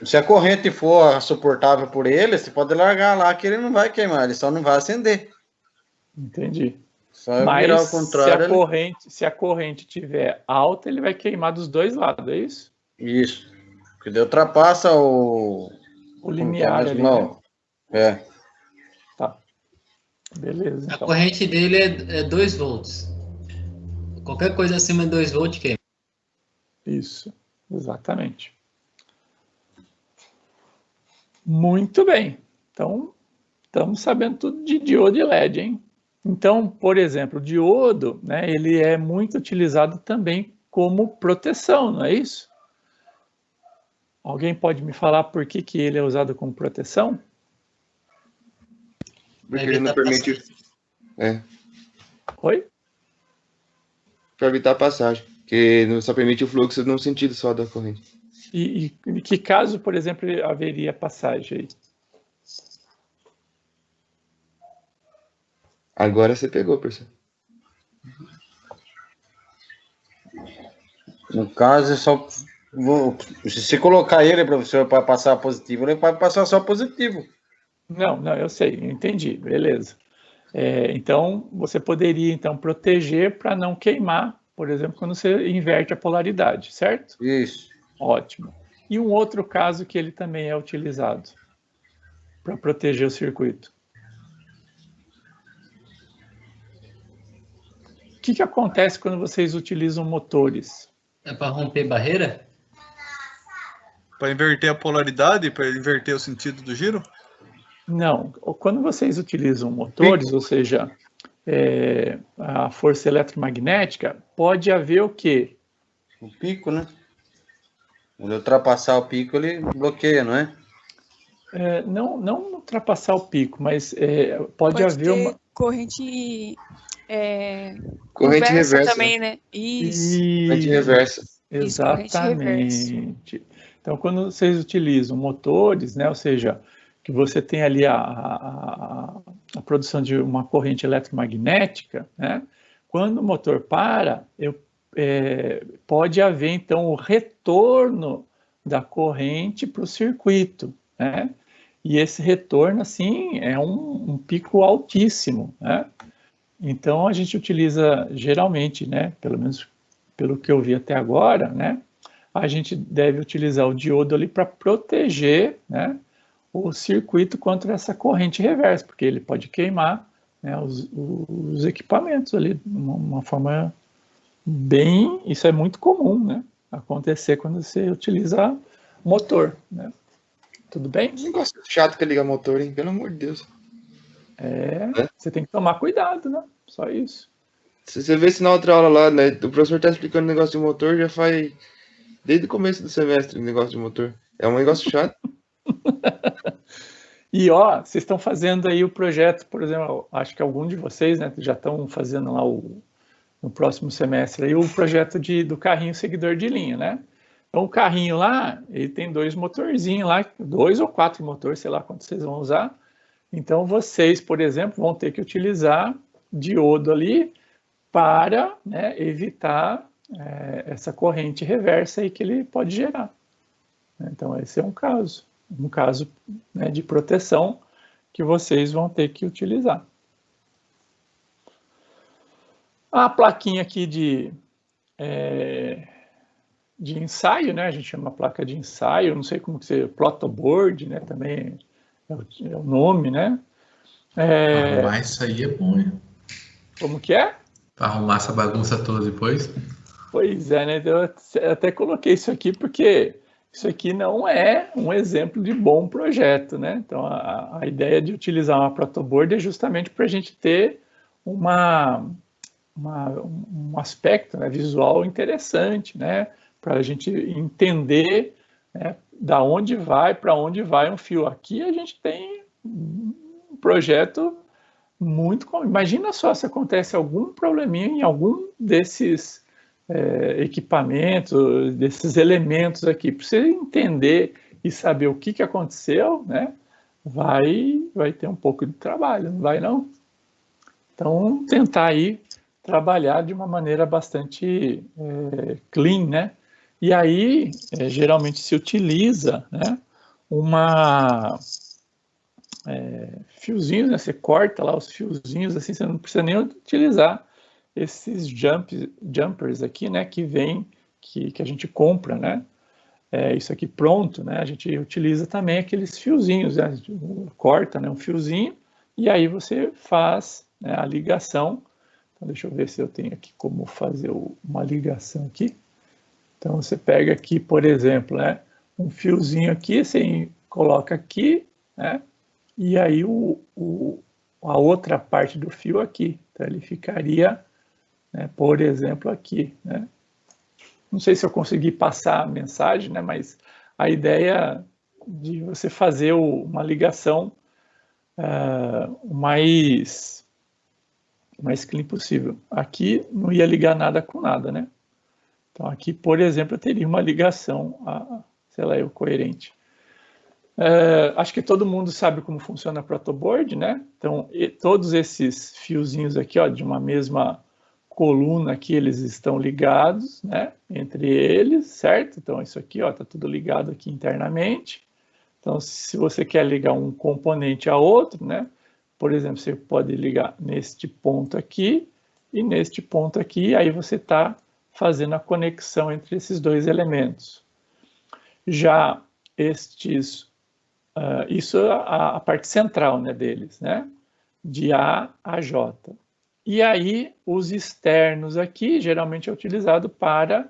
Se a corrente for suportável por ele, você pode largar lá que ele não vai queimar, ele só não vai acender. Entendi. Só Mas virar ao contrário. se a corrente tiver alta, ele vai queimar dos dois lados, é isso? Isso. Porque daí ultrapassa o linear ali, né? não. Tá. Beleza. A Então. corrente dele é 2 volts. Qualquer coisa acima de 2 volts queima. Isso, exatamente. Muito bem. Então, estamos sabendo tudo de diodo e LED, hein? Então, por exemplo, o diodo, né, ele é muito utilizado também como proteção, não é isso? Alguém pode me falar por que ele é usado como proteção? Porque ele não permite. Oi? Para evitar a passagem. Porque só permite o fluxo num sentido só da corrente. E que caso, por exemplo, haveria passagem aí? Agora você pegou, professor. No caso, se você colocar ele, professor, para passar positivo, ele pode passar só positivo. Não, eu sei, eu entendi, beleza. Então, você poderia, então, proteger para não queimar, por exemplo, quando você inverte a polaridade, certo? Isso. Ótimo. E um outro caso que ele também é utilizado para proteger o circuito. O que acontece quando vocês utilizam motores? É para romper barreira? Para inverter a polaridade, para inverter o sentido do giro? Não. Quando vocês utilizam motores, ou seja, a força eletromagnética, pode haver o quê? O pico, né? Quando ultrapassar o pico, ele bloqueia, não é? Não ultrapassar o pico, mas pode haver uma corrente Corrente reversa também, né? Isso. Corrente reversa. Exatamente. Então, quando vocês utilizam motores, né, ou seja, que você tem ali a produção de uma corrente eletromagnética, né, quando o motor para, pode haver, então, o retorno da corrente para o circuito, né? E esse retorno, assim, é um pico altíssimo, né? Então, a gente utiliza, geralmente, né, pelo menos pelo que eu vi até agora, né, a gente deve utilizar o diodo ali para proteger, né, o circuito contra essa corrente reversa, porque ele pode queimar, né, os equipamentos ali de uma forma bem... Isso é muito comum, né, acontecer quando você utiliza motor, né? Tudo bem? Um negócio chato que liga motor, hein? Pelo amor de Deus. Você tem que tomar cuidado, né? Só isso. Se você vê se na outra aula lá, né? O professor tá explicando negócio de motor, já faz desde o começo do semestre negócio de motor. É um negócio chato. E vocês estão fazendo aí o projeto, por exemplo, acho que algum de vocês, né, já estão fazendo lá no próximo semestre aí o projeto do carrinho seguidor de linha, né? Então o carrinho lá, ele tem 2 motorzinhos lá, 2 ou 4 motores, sei lá quantos vocês vão usar. Então vocês, por exemplo, vão ter que utilizar diodo ali para, né, evitar essa corrente reversa aí que ele pode gerar. Então Então, esse é um caso, né, de proteção que vocês vão ter que utilizar. A plaquinha aqui de ensaio, né? A gente chama placa de ensaio, não sei como que você... Plotoboard, né? Também é o nome, né? Arrumar isso aí é bom, hein? Como que é? Para arrumar essa bagunça toda depois. Pois é, né? Eu até coloquei isso aqui porque isso aqui não é um exemplo de bom projeto, né? Então, a ideia de utilizar uma protoboard é justamente para a gente ter um aspecto, né, visual interessante, né? Para a gente entender, né, da onde vai, para onde vai um fio. Aqui a gente tem um projeto muito... Imagina só se acontece algum probleminha em algum desses equipamentos, desses elementos aqui. Para você entender e saber o que aconteceu, né, vai ter um pouco de trabalho, não vai não? Então, tentar aí trabalhar de uma maneira bastante clean, né? E aí, geralmente se utiliza, né, fiozinhos, né? Você corta lá os fiozinhos, assim, você não precisa nem utilizar esses jumpers aqui, né, que vem, que a gente compra, né? Isso aqui pronto, né? A gente utiliza também aqueles fiozinhos, né? A gente corta, né, um fiozinho e aí você faz, né, a ligação. Então, deixa eu ver se eu tenho aqui como fazer uma ligação aqui. Então, você pega aqui, por exemplo, né, um fiozinho aqui, você coloca aqui, né, e aí a outra parte do fio aqui. Então, ele ficaria, né, por exemplo, aqui, né. Não sei se eu consegui passar a mensagem, né, mas a ideia de você fazer uma ligação mais clean possível. Aqui não ia ligar nada com nada, né? Então aqui, por exemplo, eu teria uma ligação, sei lá, coerente. Acho que todo mundo sabe como funciona a protoboard, né? Então, todos esses fiozinhos aqui, ó, de uma mesma coluna aqui, eles estão ligados, né? Entre eles, certo? Então, isso aqui, ó, tá tudo ligado aqui internamente. Então, se você quer ligar um componente a outro, né? Por exemplo, você pode ligar neste ponto aqui e neste ponto aqui, aí você está fazendo a conexão entre esses dois elementos. Já estes, isso é a parte central, né, deles, né, de A a J. E aí, os externos aqui, geralmente é utilizado para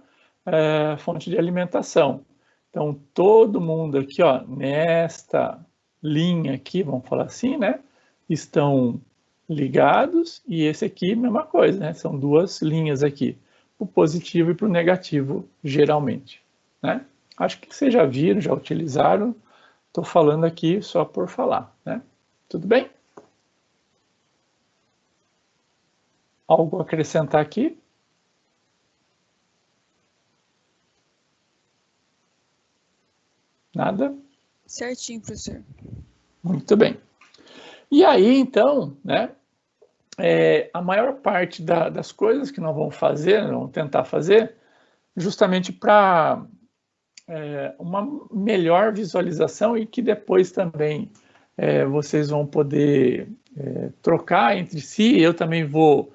fonte de alimentação. Então, todo mundo aqui, ó, nesta linha aqui, vamos falar assim, né, estão ligados, e esse aqui, mesma coisa, né, são duas linhas aqui, para o positivo e para o negativo, geralmente, né? Acho que vocês já viram, já utilizaram, estou falando aqui só por falar, né? Tudo bem? Algo a acrescentar aqui? Nada? Certinho, professor. Muito bem. E aí, então, né, a maior parte das coisas que nós vamos fazer, vamos tentar fazer, justamente para uma melhor visualização e que depois também vocês vão poder trocar entre si. Eu também vou,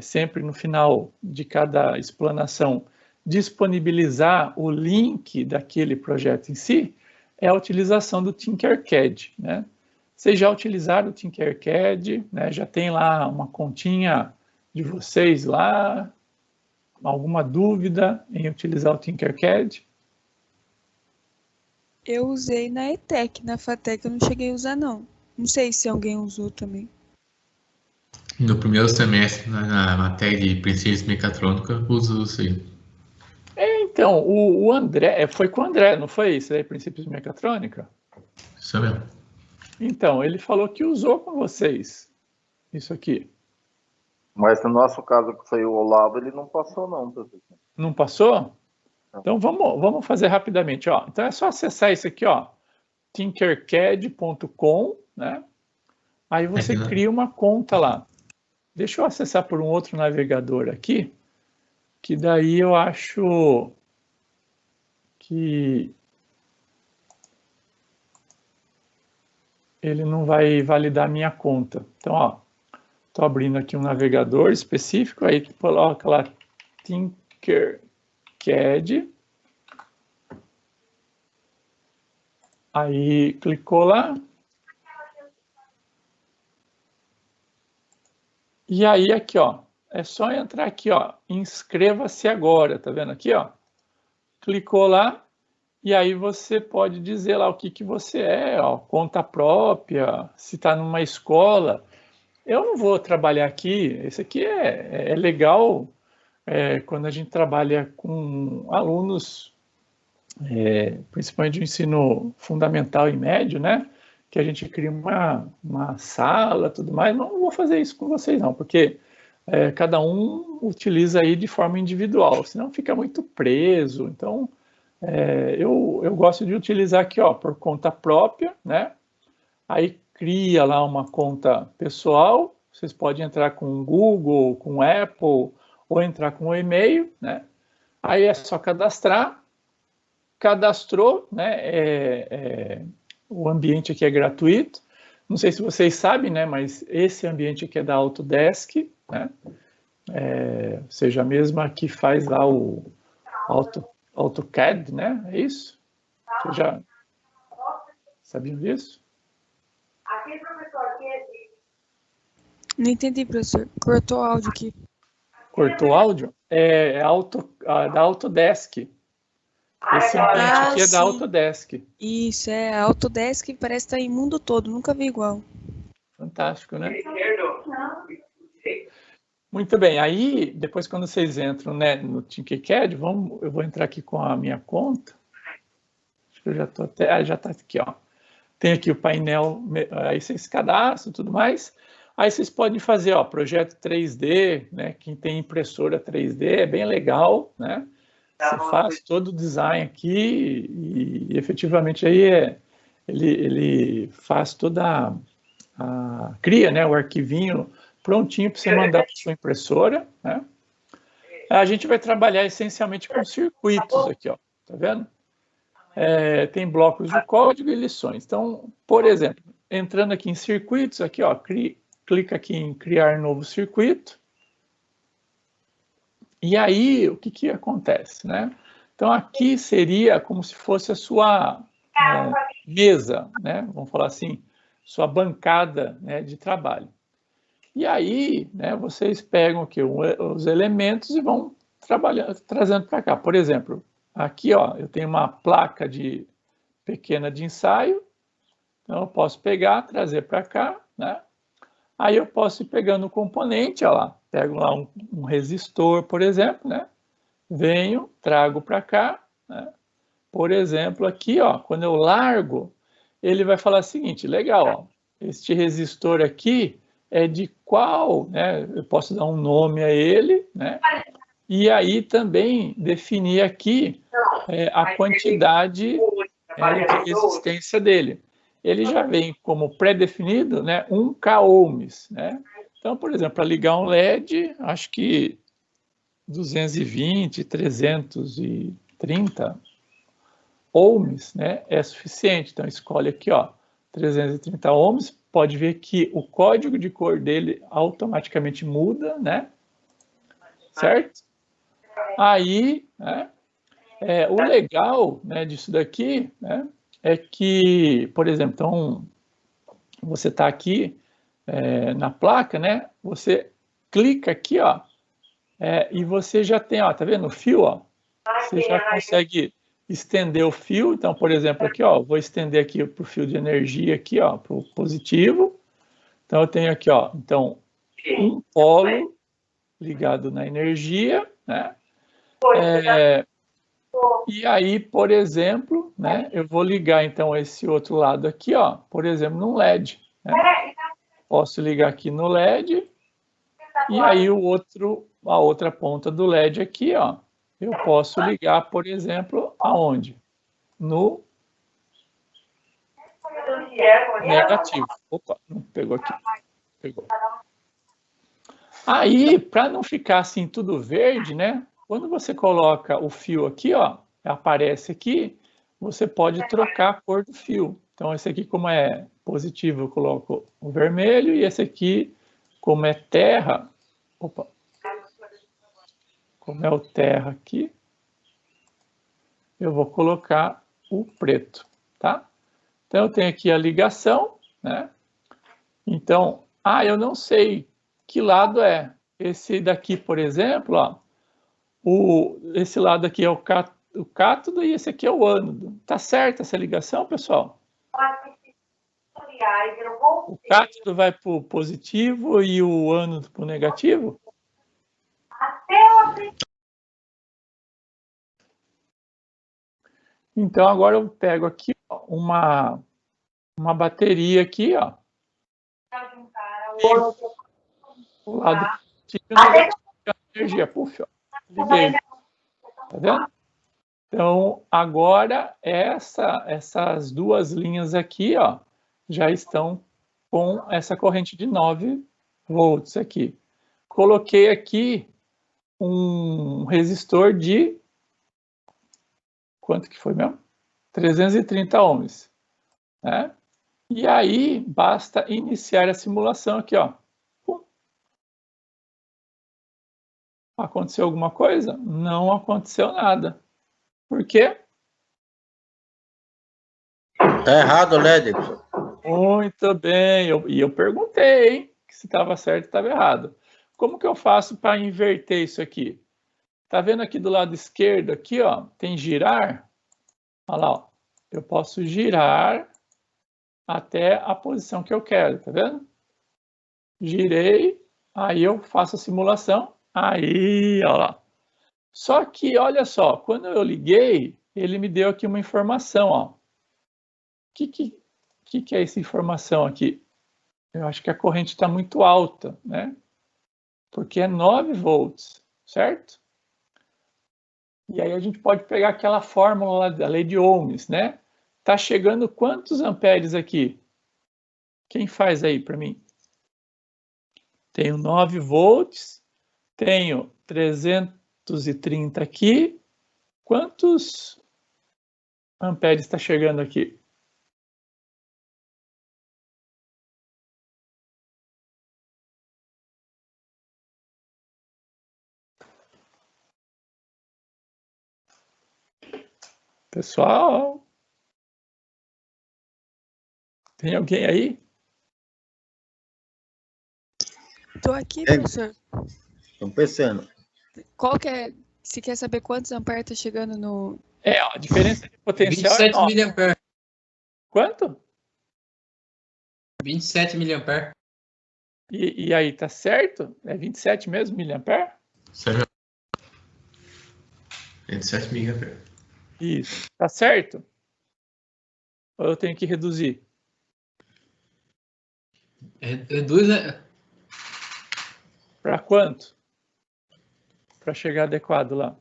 sempre no final de cada explanação, disponibilizar o link daquele projeto em si, é a utilização do Tinkercad, né? Vocês já utilizaram o Tinkercad, né? Já tem lá uma continha de vocês lá? Alguma dúvida em utilizar o Tinkercad? Eu usei na ETEC, na FATEC eu não cheguei a usar, não. Não sei se alguém usou também. No primeiro semestre, na matéria de princípios de mecatrônica, uso isso aí. Então, o André, foi com o André, não foi isso aí, princípios de mecatrônica? Isso mesmo. Então, ele falou que usou com vocês isso aqui. Mas no nosso caso que saiu o Olavo, ele não passou não, professor. Não passou? Então vamos fazer rapidamente, ó. Então é só acessar isso aqui, ó, tinkercad.com, né? Aí você cria uma conta lá. Deixa eu acessar por um outro navegador aqui, que daí eu acho que ele não vai validar a minha conta. Então, ó, estou abrindo aqui um navegador específico, aí coloca lá Tinkercad. Aí clicou lá. E aí aqui, ó, é só entrar aqui, ó, inscreva-se agora, tá vendo aqui, ó? Clicou lá e aí você pode dizer lá o que você é, ó, conta própria, se está numa escola. Eu não vou trabalhar aqui, esse aqui é legal quando a gente trabalha com alunos, principalmente de ensino fundamental e médio, né? Que a gente cria uma sala, tudo mais. Não vou fazer isso com vocês, não, porque cada um utiliza aí de forma individual, senão fica muito preso. Então, eu gosto de utilizar aqui, ó, por conta própria, né? Aí cria lá uma conta pessoal, vocês podem entrar com o Google, com o Apple, ou entrar com o e-mail, né? Aí é só cadastrar. Cadastrou, né? O ambiente aqui é gratuito. Não sei se vocês sabem, né? Mas esse ambiente aqui é da Autodesk, né? Ou seja, a mesma que faz lá o AutoCAD, né? É isso? Vocês já sabiam disso? Não entendi, professor. Cortou o áudio aqui. Cortou o áudio? Da Autodesk. Esse ambiente aqui é da Autodesk. Isso, a Autodesk parece estar em mundo todo, nunca vi igual. Fantástico, né? Muito bem, aí depois quando vocês entram, né, no Tinkercad, eu vou entrar aqui com a minha conta. Acho que eu já estou até... já está aqui, ó. Tem aqui o painel, aí vocês cadastram e tudo mais. Aí vocês podem fazer, ó, projeto 3D, né? Quem tem impressora 3D é bem legal, né? Você faz todo o design aqui e efetivamente aí ele faz toda cria, né, o arquivinho prontinho para você mandar para sua impressora, né? A gente vai trabalhar essencialmente com circuitos aqui, ó, tá vendo? Tem blocos de código e lições. Então, por exemplo, entrando aqui em circuitos, aqui, ó, clica aqui em criar novo circuito. E aí, o que acontece, né? Então, aqui seria como se fosse a sua mesa, né? Vamos falar assim, sua bancada, né, de trabalho. E aí, né, vocês pegam aqui os elementos e vão trazendo para cá. Por exemplo, aqui, ó, eu tenho uma placa pequena de ensaio. Então, eu posso pegar, trazer para cá, né? Aí eu posso ir pegando o componente, ó lá, pego lá um resistor, por exemplo, né? Venho, trago para cá, né? Por exemplo, aqui, ó, quando eu largo, ele vai falar o seguinte, legal, ó, este resistor aqui é de qual, né? Eu posso dar um nome a ele, né? E aí também definir aqui a quantidade de resistência dele. Ele já vem como pré-definido, né, 1K ohms, né? Então, por exemplo, para ligar um LED, acho que 220, 330 ohms, né, é suficiente. Então, escolhe aqui, ó, 330 ohms, pode ver que o código de cor dele automaticamente muda, né? Certo? Aí, né, o legal, né, disso daqui, né, é que, por exemplo, então, você está aqui na placa, né? Você clica aqui, ó, e você já tem, ó, tá vendo o fio, ó? Você já consegue estender o fio. Então, por exemplo, aqui, ó, vou estender aqui para o fio de energia aqui, ó, para o positivo. Então, eu tenho aqui, ó, então, um polo ligado na energia, né? E aí, por exemplo, né, eu vou ligar, então, esse outro lado aqui, ó, por exemplo, num LED, né? Posso ligar aqui no LED, e aí a outra ponta do LED aqui, ó, eu posso ligar, por exemplo, aonde? No negativo. Opa, não pegou aqui. Pegou. Aí, para não ficar assim tudo verde, né? Quando você coloca o fio aqui, ó, aparece aqui, você pode trocar a cor do fio. Então, esse aqui, como é positivo, eu coloco o vermelho, e esse aqui, como é terra, opa, como é o terra aqui, eu vou colocar o preto, tá? Então, eu tenho aqui a ligação, né? Então, eu não sei que lado é. Esse daqui, por exemplo, ó, esse lado aqui é o cátodo e esse aqui é o ânodo. Tá certa essa ligação, pessoal? O cátodo vai para o positivo e o ânodo para o negativo? Então, agora eu pego aqui ó, uma bateria aqui, ó. O lado positivo e negativo da energia. Puf, ó. Liguei. Tá vendo? Então, agora essas duas linhas aqui, ó, já estão com essa corrente de 9 volts aqui. Coloquei aqui um resistor de... Quanto que foi mesmo? 330 ohms. Né? E aí, basta iniciar a simulação aqui, ó. Aconteceu alguma coisa? Não aconteceu nada. Por quê? Tá errado, LED. Muito bem. E eu perguntei, hein? Se estava certo ou estava errado. Como que eu faço para inverter isso aqui? Tá vendo aqui do lado esquerdo, aqui, ó, tem girar? Olha lá, ó. Eu posso girar até a posição que eu quero, tá vendo? Girei, aí eu faço a simulação. Aí, olha lá. Só que, olha só, quando eu liguei, ele me deu aqui uma informação, ó. O que é essa informação aqui? Eu acho que a corrente está muito alta, né? Porque é 9 volts, certo? E aí a gente pode pegar aquela fórmula lá da lei de Ohms, né? Tá chegando quantos amperes aqui? Quem faz aí para mim? Tenho 9 volts, tenho 330 aqui. Quantos amperes está chegando aqui? Pessoal, tem alguém aí? Tô aqui, professor. Estou pensando. Qual que é? Se quer saber quantos amperes tá chegando no... Ó, a diferença de potencial 27 é mA. Quanto? 27 mA. E aí, tá certo? É 27 mesmo miliampere? Certo. 27 mA. Isso. Tá certo? Ou eu tenho que reduzir? Reduz, né? Para quanto? Para chegar adequado lá.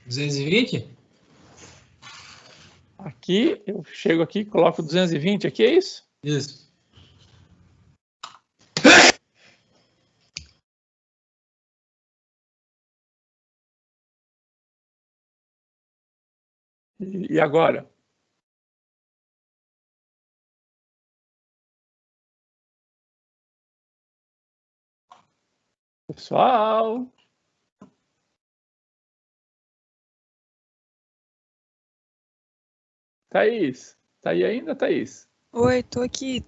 220? Aqui, eu chego aqui, coloco 220, aqui é isso? Isso. E agora? Pessoal? Thaís? Tá aí ainda, Thaís? Oi, tô aqui.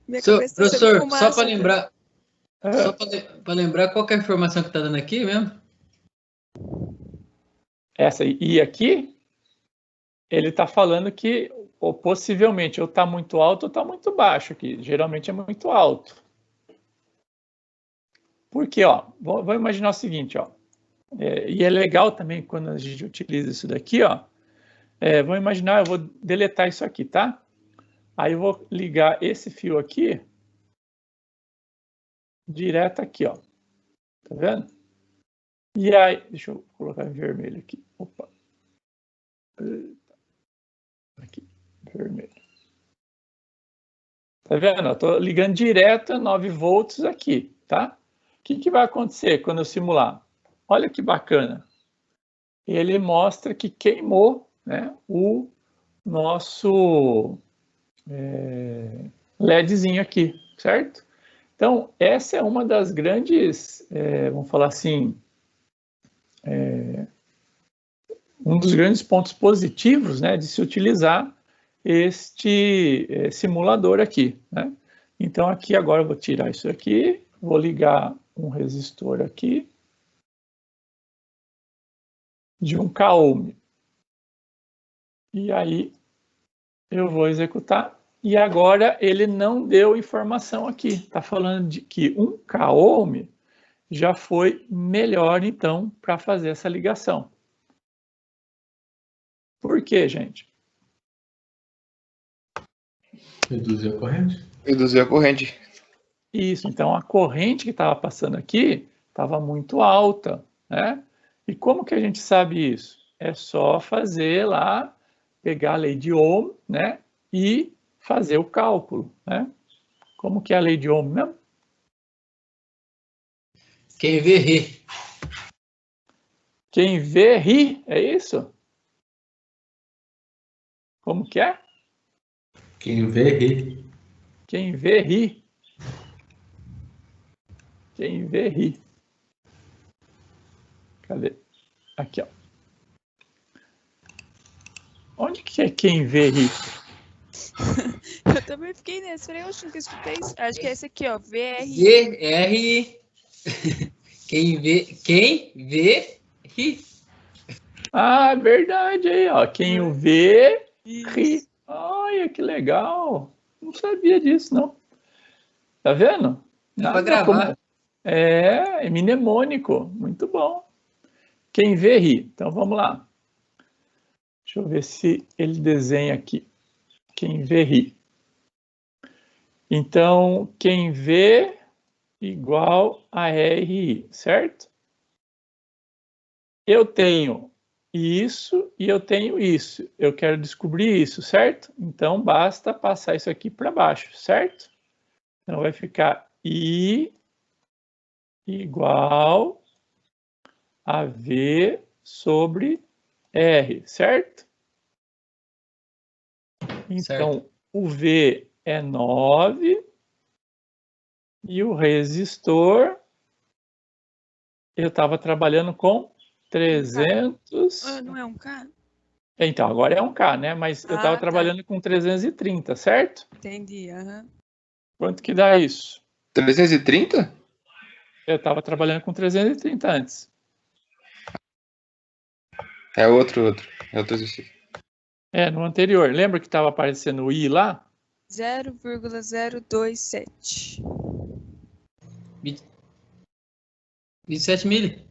Minha cabeça tá Professor, sendo fumaça. só para lembrar, só para lembrar qual que é a informação que tá dando aqui mesmo? Essa e aqui, ele tá falando que ou possivelmente ou tá muito alto ou tá muito baixo aqui. Geralmente é muito alto. Porque, ó, vamos imaginar o seguinte, ó. E é legal também quando a gente utiliza isso daqui, ó. Vamos imaginar, eu vou deletar isso aqui, tá? Aí eu vou ligar esse fio aqui direto aqui, ó. Tá vendo? E aí, deixa eu colocar em vermelho aqui. Opa. Aqui, vermelho. Tá vendo? Eu tô ligando direto a 9 volts aqui, tá? O que vai acontecer quando eu simular? Olha que bacana. ele mostra que queimou, né, o nosso LEDzinho aqui, certo? Então, essa é uma das grandes, vamos falar assim, um dos grandes pontos positivos, né, de se utilizar este simulador aqui, né? Então, aqui agora eu vou tirar isso aqui, vou ligar um resistor aqui de 1 kΩ. E aí eu vou executar. E agora ele não deu informação aqui. Está falando de que 1 kΩ já foi melhor, então, para fazer essa ligação. Por quê, gente? Reduzir a corrente. Reduzir a corrente. Isso, então a corrente que estava passando aqui estava muito alta, né? E como que a gente sabe isso? É só fazer lá, pegar a lei de Ohm, né? E fazer o cálculo, né? Como que é a lei de Ohm mesmo? Quem vê, ri. Quem vê, ri, é isso? Como que é? Quem vê, ri. Quem vê, ri. Quem vê, ri. Cadê? Aqui, ó. Onde que é quem vê, ri? Eu também fiquei nessa. Falei, eu nunca escutei isso. Acho que é esse aqui, ó. VR. VR. Quem vê, ri. Ah, verdade aí, ó. Quem o vê, ri. Isso. Olha, que legal. Não sabia disso, não. Tá vendo? Dá pra gravar. É mnemônico. Muito bom. Quem vê, ri. Então, vamos lá. Deixa eu ver se ele desenha aqui. Quem vê, ri. Então, quem vê igual a RI, certo? Eu tenho isso e eu tenho isso. Eu quero descobrir isso, certo? Então, basta passar isso aqui para baixo, certo? Então, vai ficar I igual a V sobre R, certo? Então, o V é 9 e o resistor, eu estava trabalhando com 300... Ah, não é um K? Então, agora é um K, né? Mas eu estava trabalhando com 330, certo? Entendi, aham. Quanto que dá isso? 330? Eu estava trabalhando com 330 antes. É outro. É outro exercício. No anterior. Lembra que estava aparecendo o I lá? 0,027. 27 mil.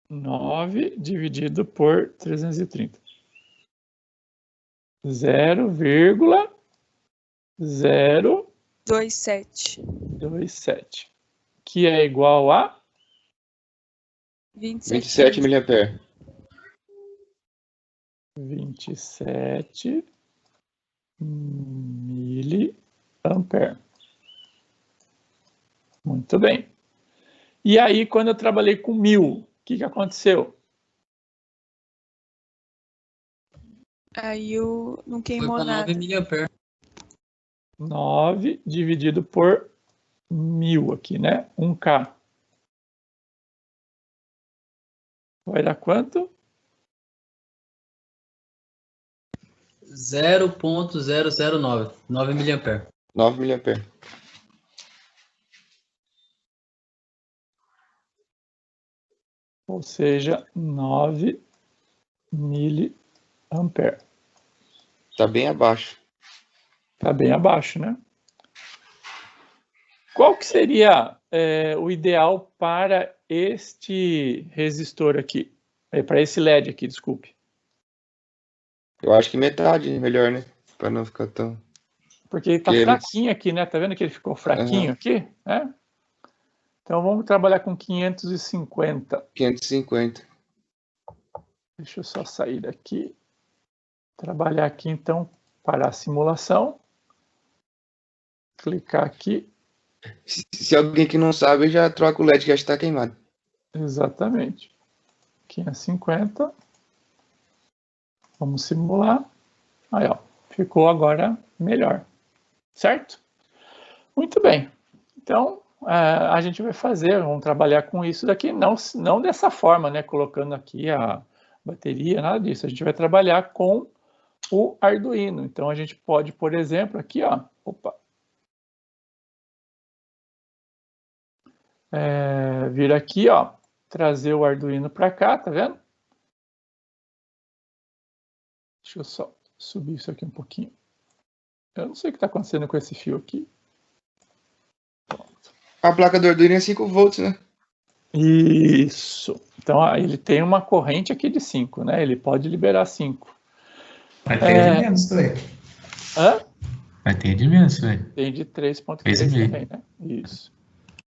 9 dividido por 330. 0,027. Que é igual a 27 miliampere. 27 miliampere. Muito bem. E aí, quando eu trabalhei com 1000, o que aconteceu? Aí eu não queimou nada. 9 miliampere. 9 dividido por 1000 aqui, né? 1K. Vai dar quanto? 0,009. 9 miliampere. 9 miliampere. Ou seja, 9 miliampere. Está bem abaixo. Está bem abaixo, né? Qual que seria o ideal para este resistor aqui? Para esse LED aqui, desculpe. Eu acho que metade é melhor, né? Para não ficar tão... Porque ele tá fraquinho aqui, né? Tá vendo que ele ficou fraquinho aqui? Né? Então vamos trabalhar com 550. 550. Deixa eu só sair daqui. Trabalhar aqui, então, para a simulação. Clicar aqui. Se alguém que não sabe, já troca o LED que já está queimado. Exatamente. 550. Vamos simular. Aí, ó, ficou agora melhor, certo? Muito bem. Então, a gente vai vamos trabalhar com isso daqui, não dessa forma, né? Colocando aqui a bateria, nada disso. A gente vai trabalhar com o Arduino. Então, a gente pode, por exemplo, aqui, ó, vir aqui, ó, trazer o Arduino para cá, tá vendo? Deixa eu só subir isso aqui um pouquinho. Eu não sei o que está acontecendo com esse fio aqui. Pronto. A placa do Arduino é 5 volts, né? Isso. Então, ele tem uma corrente aqui de 5, né? Ele pode liberar 5. Vai ter de menos também. Hã? Vai ter de menos também. Tem de 3.3 também, né? Isso.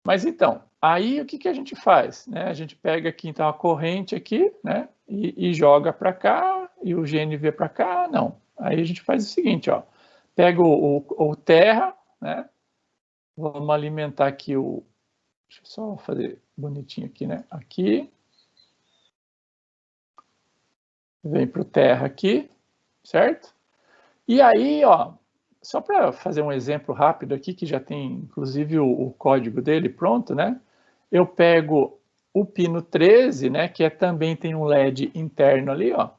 Mas então, aí o que a gente faz? Né? A gente pega aqui, então, a corrente aqui, né? E joga para cá, e o GNV para cá, não. Aí a gente faz o seguinte, ó. Pega o terra, né? Vamos alimentar aqui o... Deixa eu só fazer bonitinho aqui, né? Aqui. Vem para o terra aqui, certo? E aí, ó, só para fazer um exemplo rápido aqui, que já tem, inclusive, o código dele pronto, né? Eu pego o pino 13, né? Que também tem um LED interno ali, ó.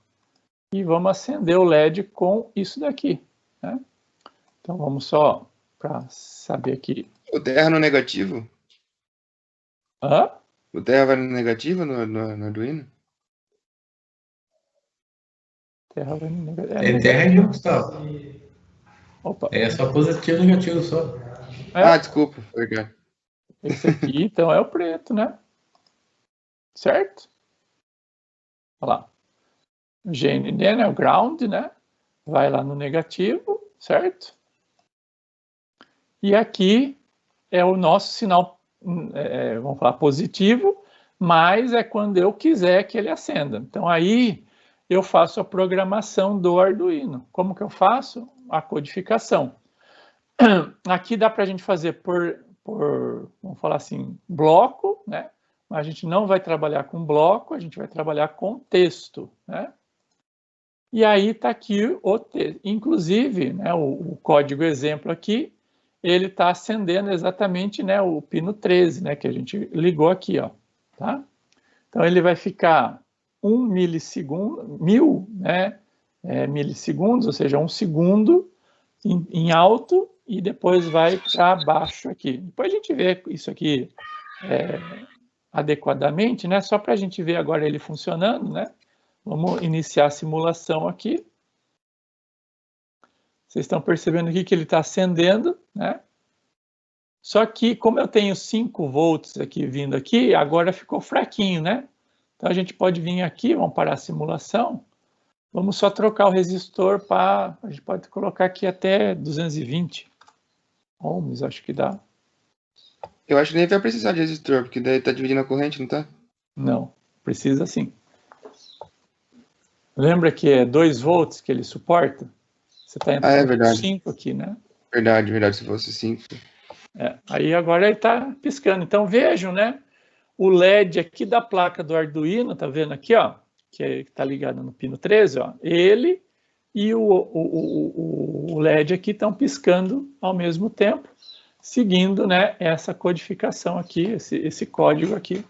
E vamos acender o LED com isso daqui, né? Então, vamos só para saber aqui. O terra no negativo? Hã? O terra vai no negativo no Arduino? Terra vai no negativo. É terra e Gustavo. Opa. É só positivo e negativo só. Desculpa, obrigado. Esse aqui, então, é o preto, né? Certo? Olha lá. O GND, né? O ground, né? Vai lá no negativo, certo? E aqui é o nosso sinal, vamos falar, positivo, mas é quando eu quiser que ele acenda. Então, aí eu faço a programação do Arduino. Como que eu faço? A codificação. Aqui dá para a gente fazer por, vamos falar assim, bloco, né? Mas a gente não vai trabalhar com bloco, a gente vai trabalhar com texto, né? E aí está aqui o texto. Inclusive, né, o código exemplo aqui, ele está acendendo exatamente, né, o pino 13, né, que a gente ligou aqui, ó, tá? Então, ele vai ficar 1 milissegundo, 1000, né, milissegundos, ou seja, 1 segundo em alto e depois vai para baixo aqui. Depois a gente vê isso aqui adequadamente, né, só para a gente ver agora ele funcionando, né? Vamos iniciar a simulação aqui. Vocês estão percebendo aqui que ele está acendendo, né? Só que, como eu tenho 5 volts aqui vindo aqui, agora ficou fraquinho, né? Então, a gente pode vir aqui, vamos parar a simulação. Vamos só trocar o resistor para... A gente pode colocar aqui até 220 ohms, acho que dá. Eu acho que nem vai precisar de resistor, porque daí está dividindo a corrente, não tá? Não, precisa sim. Lembra que é 2 volts que ele suporta? Você está entrando com 5 aqui, né? Verdade, se fosse 5. Aí agora ele está piscando. Então vejam, né? O LED aqui da placa do Arduino, tá vendo aqui, ó? Que está ligado no pino 13, ó. Ele e o LED aqui estão piscando ao mesmo tempo, seguindo, né, essa codificação aqui, esse código aqui.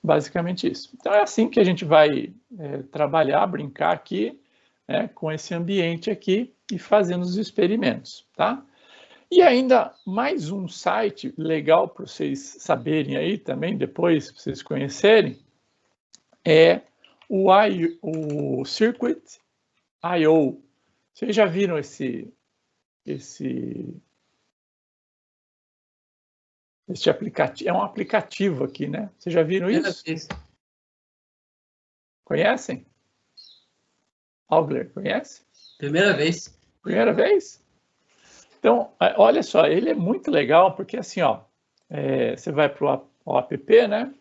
Basicamente isso. Então, é assim que a gente vai trabalhar, brincar aqui, né, com esse ambiente aqui e fazendo os experimentos, tá? E ainda mais um site legal para vocês saberem aí também, depois, para vocês conhecerem, é o Circuit.io. Vocês já viram esse aplicativo? É um aplicativo aqui, né? Vocês já viram isso? Conhecem? Augler, conhece? Primeira vez. Primeira vez? Então, olha só, ele é muito legal, porque assim, ó, você vai para o app, né?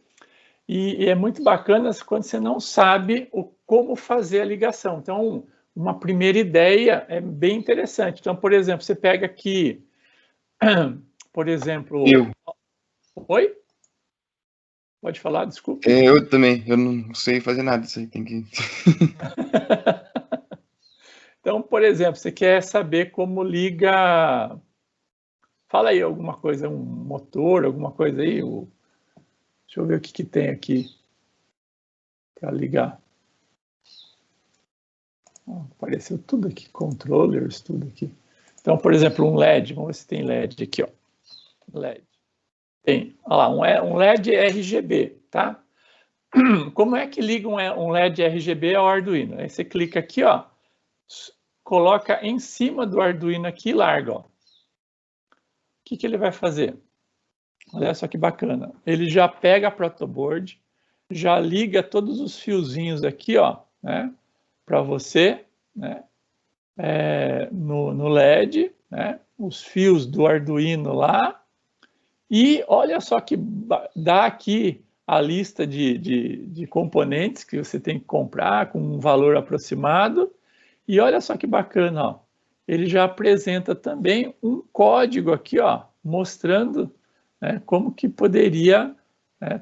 E é muito bacana quando você não sabe como fazer a ligação. Então, uma primeira ideia é bem interessante. Então, por exemplo, você pega aqui, por exemplo... Oi? Pode falar, desculpa. Eu também, eu não sei fazer nada disso aí, tem que... Então, por exemplo, você quer saber como liga... Fala aí alguma coisa, um motor, alguma coisa aí. Deixa eu ver o que tem aqui para ligar. Apareceu tudo aqui, controllers, tudo aqui. Então, por exemplo, um LED, vamos ver se tem LED aqui, ó. LED. Tem, olha lá, um LED RGB, tá? Como é que liga um LED RGB ao Arduino? Aí você clica aqui, ó, coloca em cima do Arduino aqui e larga, ó. O que ele vai fazer? Olha só que bacana. Ele já pega a protoboard, já liga todos os fiozinhos aqui, ó, né, para você, né, no LED, né, os fios do Arduino lá, e olha só que dá aqui a lista de componentes que você tem que comprar com um valor aproximado, e olha só que bacana, ó, ele já apresenta também um código aqui, ó, mostrando, né, como que poderia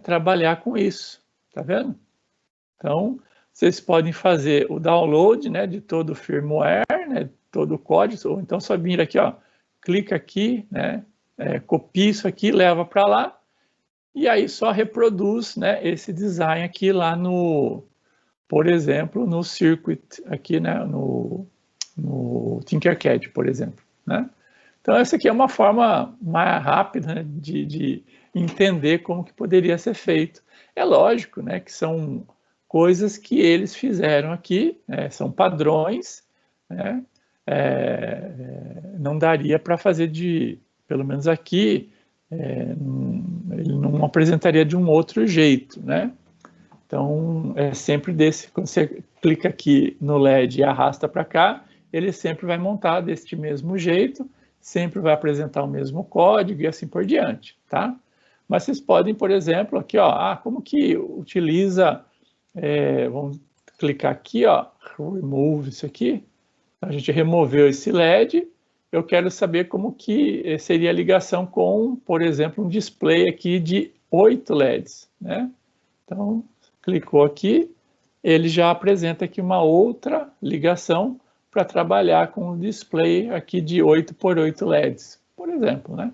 trabalhar com isso, tá vendo? Então, vocês podem fazer o download, né, de todo o firmware, né, todo o código, ou então só vir aqui, ó, clica aqui, né, copia isso aqui, leva para lá, e aí só reproduz, né, esse design aqui lá no, por exemplo, no circuit aqui, né, no Tinkercad, por exemplo, né? Então essa aqui é uma forma mais rápida, né, de entender como que poderia ser feito. É lógico, né, que são coisas que eles fizeram aqui, né, são padrões, né, não daria para fazer pelo menos aqui, ele não apresentaria de um outro jeito, né? Então, é sempre desse, quando você clica aqui no LED e arrasta para cá, ele sempre vai montar deste mesmo jeito, sempre vai apresentar o mesmo código e assim por diante, tá? Mas vocês podem, por exemplo, aqui, ó, como que utiliza, vamos clicar aqui, ó, remove isso aqui, a gente removeu esse LED, eu quero saber como que seria a ligação com, por exemplo, um display aqui de 8 LEDs, né? Então, clicou aqui, ele já apresenta aqui uma outra ligação para trabalhar com um display aqui de 8 por 8 LEDs, por exemplo, né?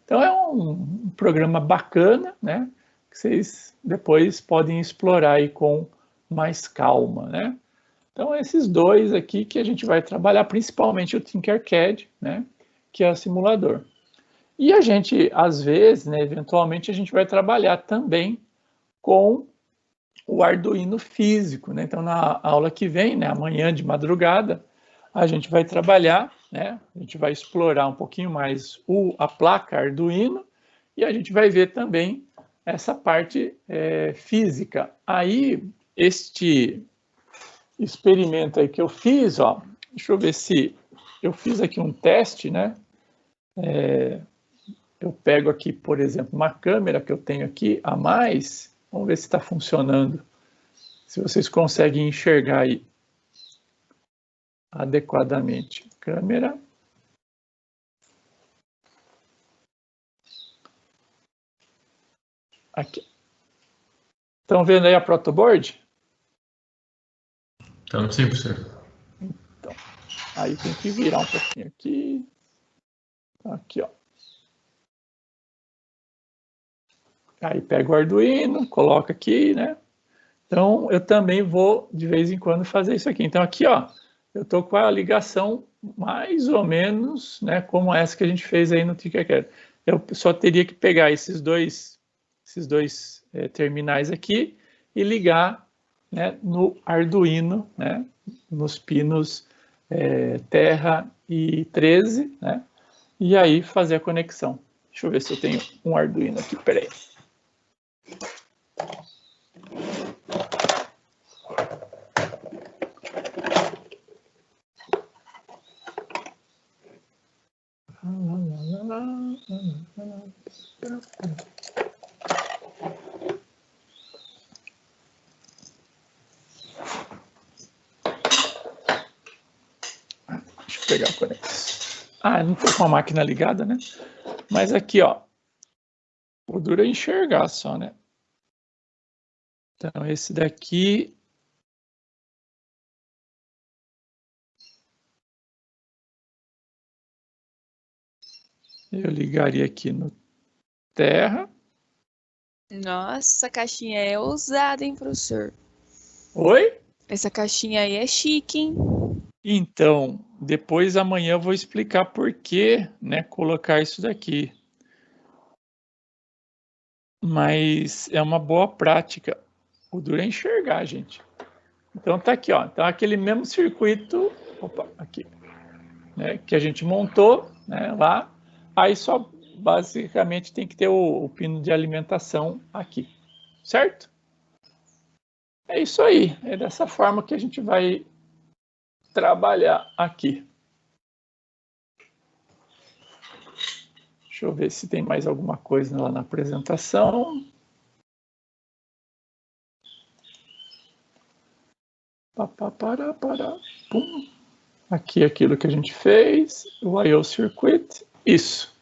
Então é um programa bacana, né? Que vocês depois podem explorar aí com mais calma, né? Então esses dois aqui que a gente vai trabalhar, principalmente o Tinkercad, né? Que é o simulador. E a gente, às vezes, né, eventualmente, a gente vai trabalhar também com o Arduino físico, né? Então, na aula que vem, né, amanhã de madrugada, a gente vai trabalhar, né? A gente vai explorar um pouquinho mais a placa Arduino e a gente vai ver também essa parte física. Aí, este experimento aí que eu fiz, ó, deixa eu ver se eu fiz aqui um teste, né? Eu pego aqui, por exemplo, uma câmera que eu tenho aqui a mais. Vamos ver se está funcionando. Se vocês conseguem enxergar aí adequadamente. Câmera. Aqui. Estão vendo aí a protoboard? Estamos 100%. Então, aí tem que virar um pouquinho aqui. Aqui, ó. Aí pega o Arduino, coloca aqui, né? Então, eu também vou, de vez em quando, fazer isso aqui. Então, aqui, ó, eu estou com a ligação mais ou menos, né, como essa que a gente fez aí no Tinkercad. Eu só teria que pegar esses dois terminais aqui e ligar, né, no Arduino, né, nos pinos Terra e 13, né, e aí fazer a conexão. Deixa eu ver se eu tenho um Arduino aqui, peraí. Deixa eu pegar a conexão. Eu não estou com a máquina ligada, né? Mas aqui, ó, o duro é enxergar só, né? Então, esse daqui Eu ligaria aqui no terra. Nossa, essa caixinha é ousada, hein, professor? Oi? Essa caixinha aí é chique, hein? Então, depois amanhã eu vou explicar por que, né, colocar isso daqui. Mas é uma boa prática. O duro é enxergar, gente. Então tá aqui, ó. Então aquele mesmo circuito, opa, aqui, né, que a gente montou, né, lá. Aí só basicamente tem que ter o pino de alimentação aqui, certo? É isso aí. É dessa forma que a gente vai trabalhar aqui. Deixa eu ver se tem mais alguma coisa lá na apresentação. Pum. Aqui aquilo que a gente fez, o I/O circuit, isso.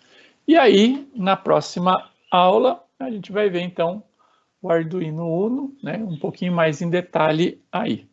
E aí, na próxima aula, a gente vai ver então o Arduino Uno, né, um pouquinho mais em detalhe aí.